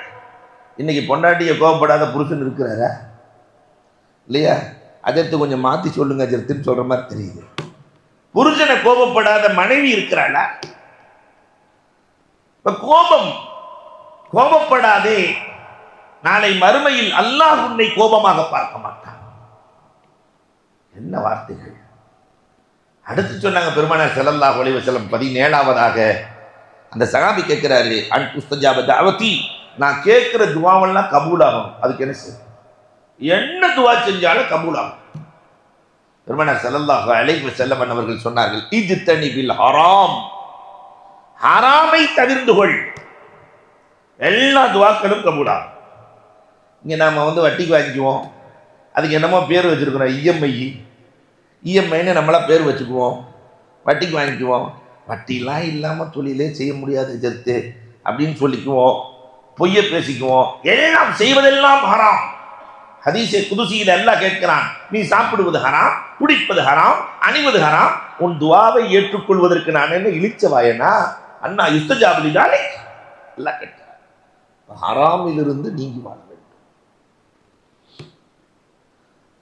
இன்னைக்கு பொண்டாட்டிய கோபப்படாத புருஷன் இருக்கிறாரா இல்லையா? அதற்கு கொஞ்சம் மாத்தி சொல்லுங்க அஜர்த்துன்னு சொல்ற மாதிரி தெரியுது. புருஷனை கோபப்படாத மனைவி இருக்கிறாளா? கோபம் கோபப்படாதே, நாளை மறுமையில் அல்லாஹ் உன்னை கோபமாக பார்க்க மாட்டான். என்ன வார்த்தைகள்! அடுத்து சொன்னாங்க பெருமானார் ஸல்லல்லாஹு அலைஹி வஸல்லம் 17ஆவதாக அந்த சஹாபி கேட்கிறாரு, அன் துஸ்தஜாப தஅவதி, நான் கேட்கிற துவாவெல்லாம் கபூலாகும். அதுக்கு என்ன செய்ய? என்ன துவா செஞ்சாலும் கபூலாகும். பெருமானார் ஸல்லல்லாஹு அலைஹி வஸல்லம் அவர்கள் சொன்னார்கள், இஜ்தனிபில் ஹராம், ஹராமை தவிர்ந்து கொள், எல்லா துவாக்களும் கபூலாகும். இங்கே நாம் வட்டிக்கு வாங்கிக்குவோம், அதுக்கு என்னமோ பேர் வச்சுருக்கிறோம், இஎம்ஐன்னு நம்மளாம் பேர் வச்சுக்குவோம், வட்டிக்கு வாங்கிக்குவோம். வட்டிலாம் இல்லாமல் தொழிலே செய்ய முடியாது ஜெர்த்து அப்படின்னு சொல்லிக்குவோம், பொய்யை பேசிக்குவோம். எல்லாம் செய்வதெல்லாம் ஹராம். ஹதீஸே குதுசியில் அல்லாஹ் கேட்கிறான், நீ சாப்பிடுவது ஹராம், குடிப்பது ஹராம், அணிவது ஹராம், உன் துவாவை ஏற்றுக்கொள்வதற்கு நான் என்ன இழிச்சவாயனா? அண்ணா யுஸ்தஜாபுலிதானே எல்லாம் கேட்கிறான். ஹராமிலிருந்து நீங்கி வாழ வேண்டும்.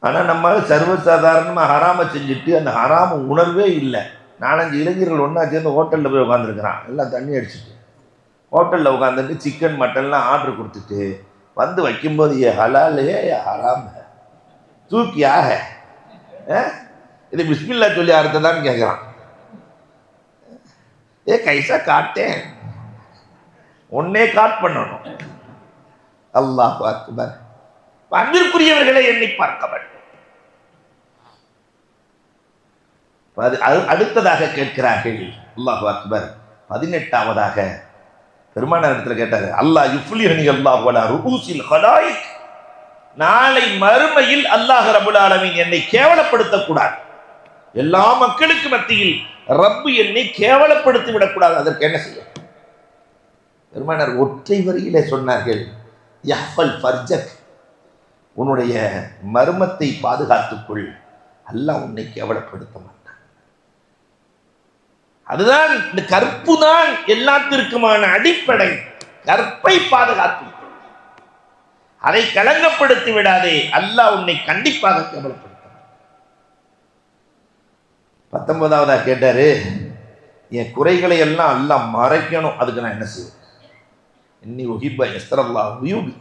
ஆனால் நம்ம சர்வசாதாரணமாக ஹராமை செஞ்சுட்டு அந்த ஹராம உணர்வே இல்லை. 4-5 இளைஞர்கள் ஒன்றா சேர்ந்து ஹோட்டலில் போய் உட்காந்துருக்கிறான், எல்லாம் தண்ணி அடிச்சுட்டு ஹோட்டலில் உட்காந்துட்டு சிக்கன் மட்டன்லாம் ஆர்டர் கொடுத்துட்டு வந்து வைக்கும்போது ஏ ஹலாலே ஏ ஹராம தூக்கியாக இது பிஸ்மில்லா சொல்லி அறுத்ததான்னு கேட்குறான். ஏ கைசா காட்டேன், ஒன்னே காட் பண்ணணும். அல்லாஹ் அக்பர். அன்பிற்குரியவர்களை எண்ணி பார்க்க வேண்டும். அடுத்ததாக கேட்கிறார்கள், அல்லாஹ் அக்பர். 18ஆவதாக பெருமானார் இடத்துல கேட்டாரு, அல்லாஹ் யுஃப்லிஹனி அல்லாஹ் வலா ருஊஸில் ஹலாயிக், நாளை மறுமையில் அல்லாஹ் ரப்பல் ஆலமீன் என்னை கேவலப்படுத்தக் கூடாது. எல்லா மக்களுக்கு மத்தியில் ரப்பு என்னை கேவலப்படுத்தி விடக்கூடாது. அதற்கு என்ன செய்ய? பெருமானார் ஒற்றை வரியிலே சொன்னார்கள், யஹ்ஃபல் ஃபர்ஜக், உன்னுடைய மர்மத்தை பாதுகாத்துக்கொள், அல்லாஹ் உன்னை கேவலப்படுத்த மாட்டான். அதுதான் இந்த கற்பு தான் எல்லாத்திற்குமான அடிப்படை. கற்பை பாதுகாத்துக்கொள், அதை களங்கப்படுத்தி விடாதே, அல்லாஹ் உன்னை கண்டிப்பாக கேவலப்படுத்த. 19ஆவதா கேட்டாரு, என் குறைகளை எல்லாம் அல்லாஹ் மறைக்கணும், அதுக்கு நான் என்ன செய்வேன்? இன்னி உஹிப்ப யஸ்தரல்லாஹு உயூபி.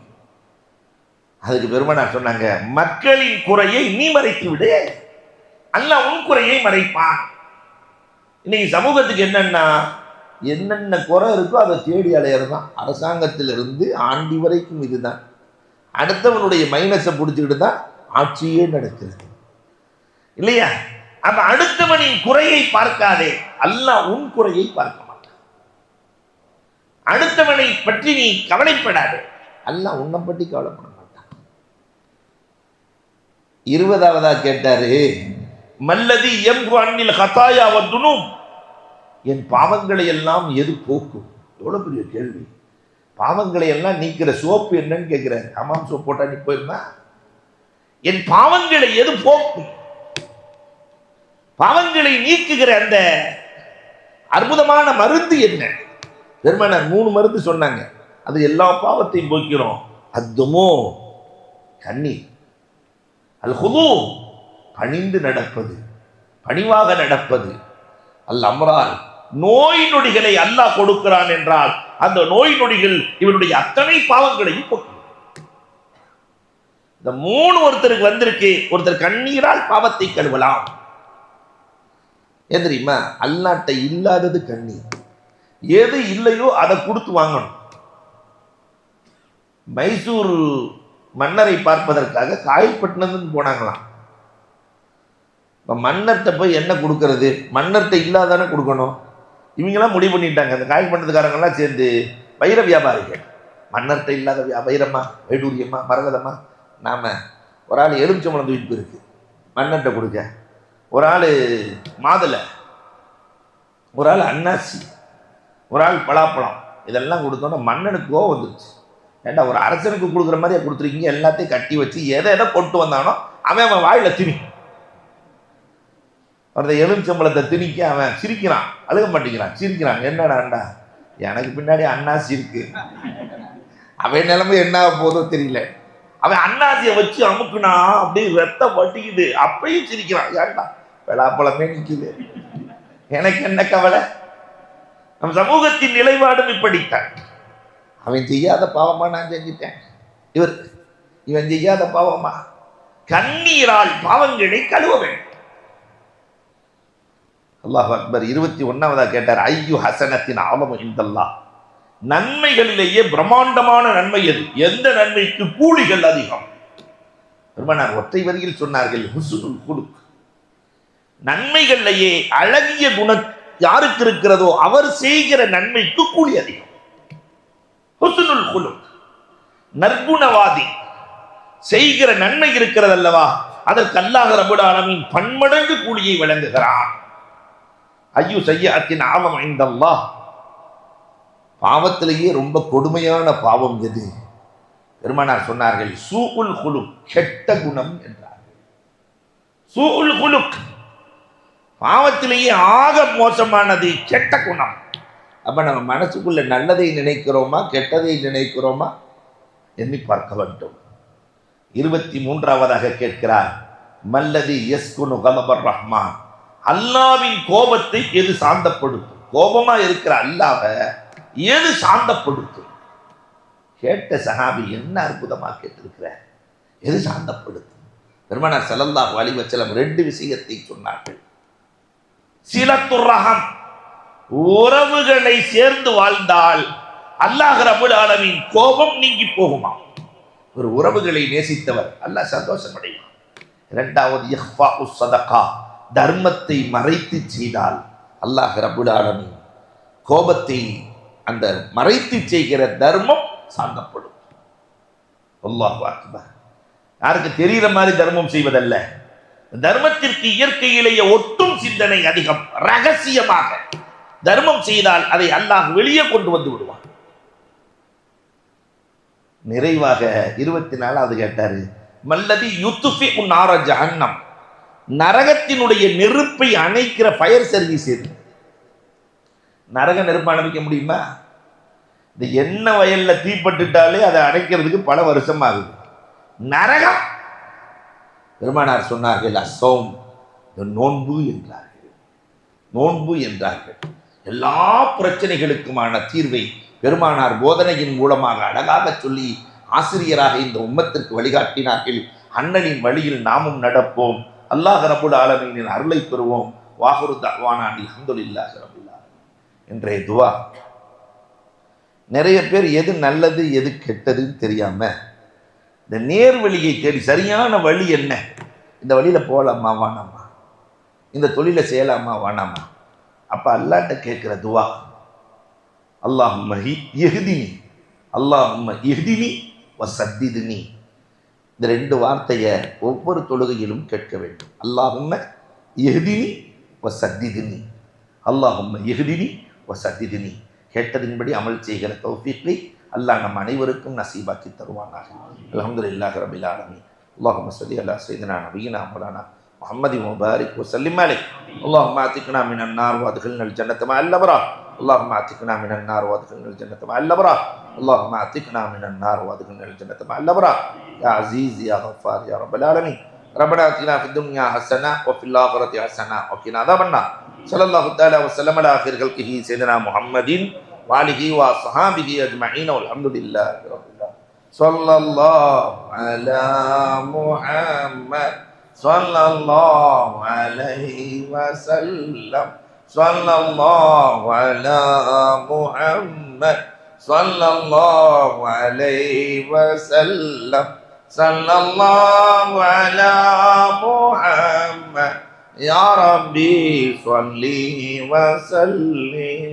அதுக்கு பெருமானார் சொன்னாங்க, மக்களின் குறையை நீ மறைத்து விடு, அல்லாஹ் உன் குறையை மறைப்பான். இன்னைக்கு சமூகத்துக்கு என்னென்ன குறை இருக்கோ அதை தேடி அலையிறதான். அரசாங்கத்திலிருந்து ஆண்டி வரைக்கும் இதுதான். அடுத்தவனுடைய மைனஸை பிடிச்சிக்கிட்டு தான் ஆட்சியே நடக்கிறது இல்லையா? அப்ப அடுத்தவனின் குறையை பார்க்காதே, அல்லாஹ் உன் குறையை பார்க்க மாட்டான். அடுத்தவனை பற்றி நீ கவலைப்படாதே, அல்லாஹ் உன்னை பற்றி கவலைப்பட மாட்டான். 20ஆவதா கேட்டாரு, மல்லதி எம்கு அன்னில் ஹதாயா வதுனும், என் பாவங்களை எல்லாம் எது போக்கும்? எவ்வளவு பெரிய கேள்வி. பாவங்களை எல்லாம் நீக்கிற சோப்பு என்னன்னு கேட்கிறாரு. ஹமாம் சோப் போட்டா நீ போயிருந்தா? என் பாவங்களை எது போக்கும்? பாவங்களை நீக்குகிற அந்த அற்புதமான மருந்து என்ன? பெருமானார் 3 மருந்து சொன்னாங்க. அது எல்லா பாவத்தையும் போக்கிறோம். அத்துமோ கண்ணீர், அல் ஹுது பணிந்து நடப்பது, பணிவாக நடப்பது, அல் அம்ரால் நோய் நொடிகளை அல்லாஹ் கொடுக்கிறான் என்றால் அந்த நோய் நொடிகள் இவனுடைய அத்தனை பாவங்களையும் போக்கும். இந்த 3 ஒருத்தருக்கு வந்திருக்கு. ஒருத்தர் கண்ணீரால் பாவத்தை கழுவலாம். ஏன் தெரியுமா? அல்லாட்ட இல்லாதது கண்ணீர். எது இல்லையோ அதை கொடுத்து வாங்கணும். மைசூர் மன்னரை பார்ப்பதற்காக காயல்பட்டினத்துக்கு போனாங்களாம். இப்போ மன்னர்கிட்ட போய் என்ன கொடுக்கறது? மன்னர்கிட்ட இல்லாதானே கொடுக்கணும். இவங்கெல்லாம் முடிவு பண்ணிட்டாங்க. அந்த காயல்பட்டினத்துக்காரங்கெல்லாம் சேர்ந்து வைர வியாபாரிகள், மன்னர்கிட்ட இல்லாத வைரமா, வைடூரியமா, மரகதமா, நாம ஒரு ஆள் எலுமிச்சம்பழம் தூக்கிட்டு இருக்கு மன்னர்கிட்ட கொடுக்க, ஒரு ஆள் மாதுளை, ஒரு ஆள் அன்னாசி, ஒரு ஆள் பலாப்பழம், இதெல்லாம் கொடுத்தோன்னா மன்னனுக்கு கோவம் வந்துருச்சு. ஏண்டா ஒரு அரசனுக்கு கொடுக்குற மாதிரியே கொடுத்துருக்கீங்க, எல்லாத்தையும் கட்டி வச்சு எதை கொண்டு வந்தானோ அவன் வாயில திணி. அந்த எலுமிச்சம்பழத்தை திணிக்க அவன் சிரிக்கிறான், அழுக மாட்டேங்கிறான், சிரிக்கிறான். என்னடாண்டா, எனக்கு பின்னாடி அன்னாசி இருக்கு. அவன் நிலைமை என்ன போதோ தெரியல. அவன் அன்னாசியை வச்சு அமுக்குனா அப்படியே ரத்தம் வட்டிக்குது, அப்பயும் சிரிக்கிறான். ஏன்டா பலாப்பழமே நிற்குது, எனக்கு என்ன கவலை? நம் சமூகத்தின் நிலைப்பாடும் இப்படித்தான். அவன் செய்யாத பாவமா நான் செஞ்சிட்டேன், இவன் செய்யாத பாவமா? கண்ணீரால் பாவங்களை கழுவ வேண்டும். அல்லாஹ் அக்பர். 21வது கேட்டார், ஐயு ஹசனத்தின் ஆலமு இந்தல்லாஹ், நன்மைகளிலேயே பிரம்மாண்டமான நன்மை எது? எந்த நன்மைக்கு கூலிகள் அதிகம்? பெருமானார் ஒற்றை வரியில் சொன்னார்கள், ஹுஸ்னுல் குலுக். நன்மைகளிலேயே அழகிய குணம் யாருக்கு இருக்கிறதோ அவர் செய்கிற நன்மைக்கு கூலி அதிகம். ஹுஸ்னுல் குலுக், நற்குணவாதி செய்கிற நன்மை இருக்கிறது அல்லவா, அதற்கு அல்லாஹ் ரப்பல் ஆலமீன் பன்மடங்கு கூலியை வழங்குகிறான். ஐயு சய்யத்தின் ஆலம் இந்தல்லாஹ், பாவத்திலேயே ரொம்ப கொடுமையான பாவம் எது? பெருமானார் சொன்னார்கள், சூஉல் குலுக், கெட்ட குணம் என்றார்கள். சூஉல் குலுக், பாவத்திலேயே ஆக மோசமானது கெட்ட குணம். அப்ப நம்ம மனசுக்குள்ள நல்லதை நினைக்கிறோமா கெட்டதை நினைக்கிறோமா எண்ணி பார்க்க வேண்டும். 23வதாக கேட்கிறார், மல்லதி யஸ்குனு கலபர் ரஹ்மான், அல்லாவின் கோபத்தை எது சாந்தப்படுத்தும்? கோபமா இருக்கிற அல்லாஹ்வை எது சாந்தப்படுத்தும்? கேட்ட சஹாபி என்ன அற்புதமா கேட்டிருக்கிற, எது சாந்தப்படுத்தும்? பெருமானார் ஸல்லல்லாஹு அலைஹி வஸல்லம் 2 விஷயத்தை சொன்னார்கள். சிலத்துர் ரஹம், உறவுகளை சேர்ந்து வாழ்ந்தால் அல்லாஹ் ரப்பல் ஆலமீன் கோபம் நீங்கி போகுமா? ஒரு உறவுகளை நேசித்தவர் அல்லாஹ் சந்தோஷம் அடைவான். 2வது இஹ்ஃபாஉ ஸதகா, தர்மத்தை மறைத்து செய்தால் அல்லாஹ் ரப்பல் ஆலமீன் கோபத்தை அந்த மறைத்து செய்கிற தர்மம் சாந்தப்படும். அல்லாஹு அக்பர். யாருக்கு தெரிகிற மாதிரி தர்மம் செய்வதல்ல, தர்மத்திற்கு இயற்கையிலேயே ஒட்டும் சிந்தனை அதிகம். ரகசியமாக தர்மம் செய்தால் அதை அல்லாஹ் வெளியே கொண்டு வந்து விடுவான். நிறைவாக 24வது கேட்டாரு, மல்லதி யுத்ஃபி நார ஜஹன்னம், நரகத்தினுடைய நெருப்பை அணைக்கிற ஃபயர் சர்வீஸ் எது? நரக நெருப்பு அணைக்க முடியுமா? இந்த எண்ணெய் வயல்ல தீப்பட்டுட்டாலே அதை அணைக்கிறதுக்கு பல வருஷம் ஆகுது. நரகம், பெருமானார் சொன்னார்கள், அசௌம், நோன்பு என்றார்கள். நோன்பு என்றார்கள். எல்லா பிரச்சனைகளுக்குமான தீர்வை பெருமானார் போதனையின் மூலமாக அழகாக சொல்லி ஆசிரியராக இந்த உம்மத்திற்கு வழிகாட்டினார்கள். அண்ணனின் வழியில் நாமும் நடப்போம். அல்லாஹ் ரப்பல் ஆலமீனின் அருளை பெறுவோம். வாஹிரு தஅவானா அல்ஹம்துலில்லாஹி ரப்பில் ஆலமீன். இன்றைய துவா. நிறைய பேர் எது நல்லது எது கெட்டதுன்னு தெரியாம இந்த நேர்வழியை தேடி, சரியான வழி என்ன, இந்த வழியில போகலாமா வானாமா, இந்த தொழிலை செய்யலாமா வானாமா, அப்ப அல்லாஹ்ட்ட கேட்கிற துவா, அல்லாஹும்ம இஹ்தினி, அல்லாஹும்ம இஹ்தினி வஸத்தித்னி. இந்த 2 வார்த்தையை ஒவ்வொரு தொழுகையிலும் கேட்க வேண்டும். அல்லாஹும்ம இஹ்தினி வஸத்தித்னி, அல்லாஹும்ம இஹ்தினி வஸத்தித்னி. கேட்டதின்படி அமல் செய்கிற தௌஃபீக்கை அல்லாஹ் நம் அனைவருக்கும் நசீபாக்கி தருவானாக. அல்ஹம்துலில்லாஹி ரப்பில் ஆலமீன். அல்லாஹும்ம ஸல்லி அலா ஸய்யிதினா நபியினா மௌலானா முஹம்மதின் முபாரிக் வஸல்லிம் அலைஹி. அல்லாஹும்ம ஆத்திக்னா மினன் நார் வஅத்கில்னல் ஜன்னத மஅல் அப்ரார். அல்லாஹும்ம ஆத்திக்னா மினன் நார் வஅத்கில்னல் ஜன்னத மஅல் அப்ரார். அல்லாஹும்ம ஆத்திக்னா மினன் நார் வஅத்கில்னல் ஜன்னத மஅல் அப்ரார். யா அஸீஸ் யா கஃபார் யா ரப்பல் ஆலமீன். ரப்பனா ஆத்தினா ஃபித் துன்யா ஹஸனா வ ஃபில் ஆখিরাতি ஹஸனா வ கினா அஸாபன்னார். ஸல்லல்லாஹு தஆலா வ ஸல்லம அலா ஆখির கல்கிஹி சய்யிதினா முஹம்மதின் வ ஆலிஹி வ ஸஹாபிஹி அஜ்மஈன் வல்ஹம்துலில்லாஹி ரப்பில் ஆலமீன். ஸல்லல்லாஹு அலா முஹம்மத் ஸல்லல்லாஹு அலைஹி வஸல்லம். ஸல்லல்லாஹு அலா முஹம்மத் ஸல்லல்லாஹு அலைஹி வஸல்லம். ஸல்லல்லாஹு அலா முஹம்மத் யா ரப்பி ஸல்லி வஸல்லிம்.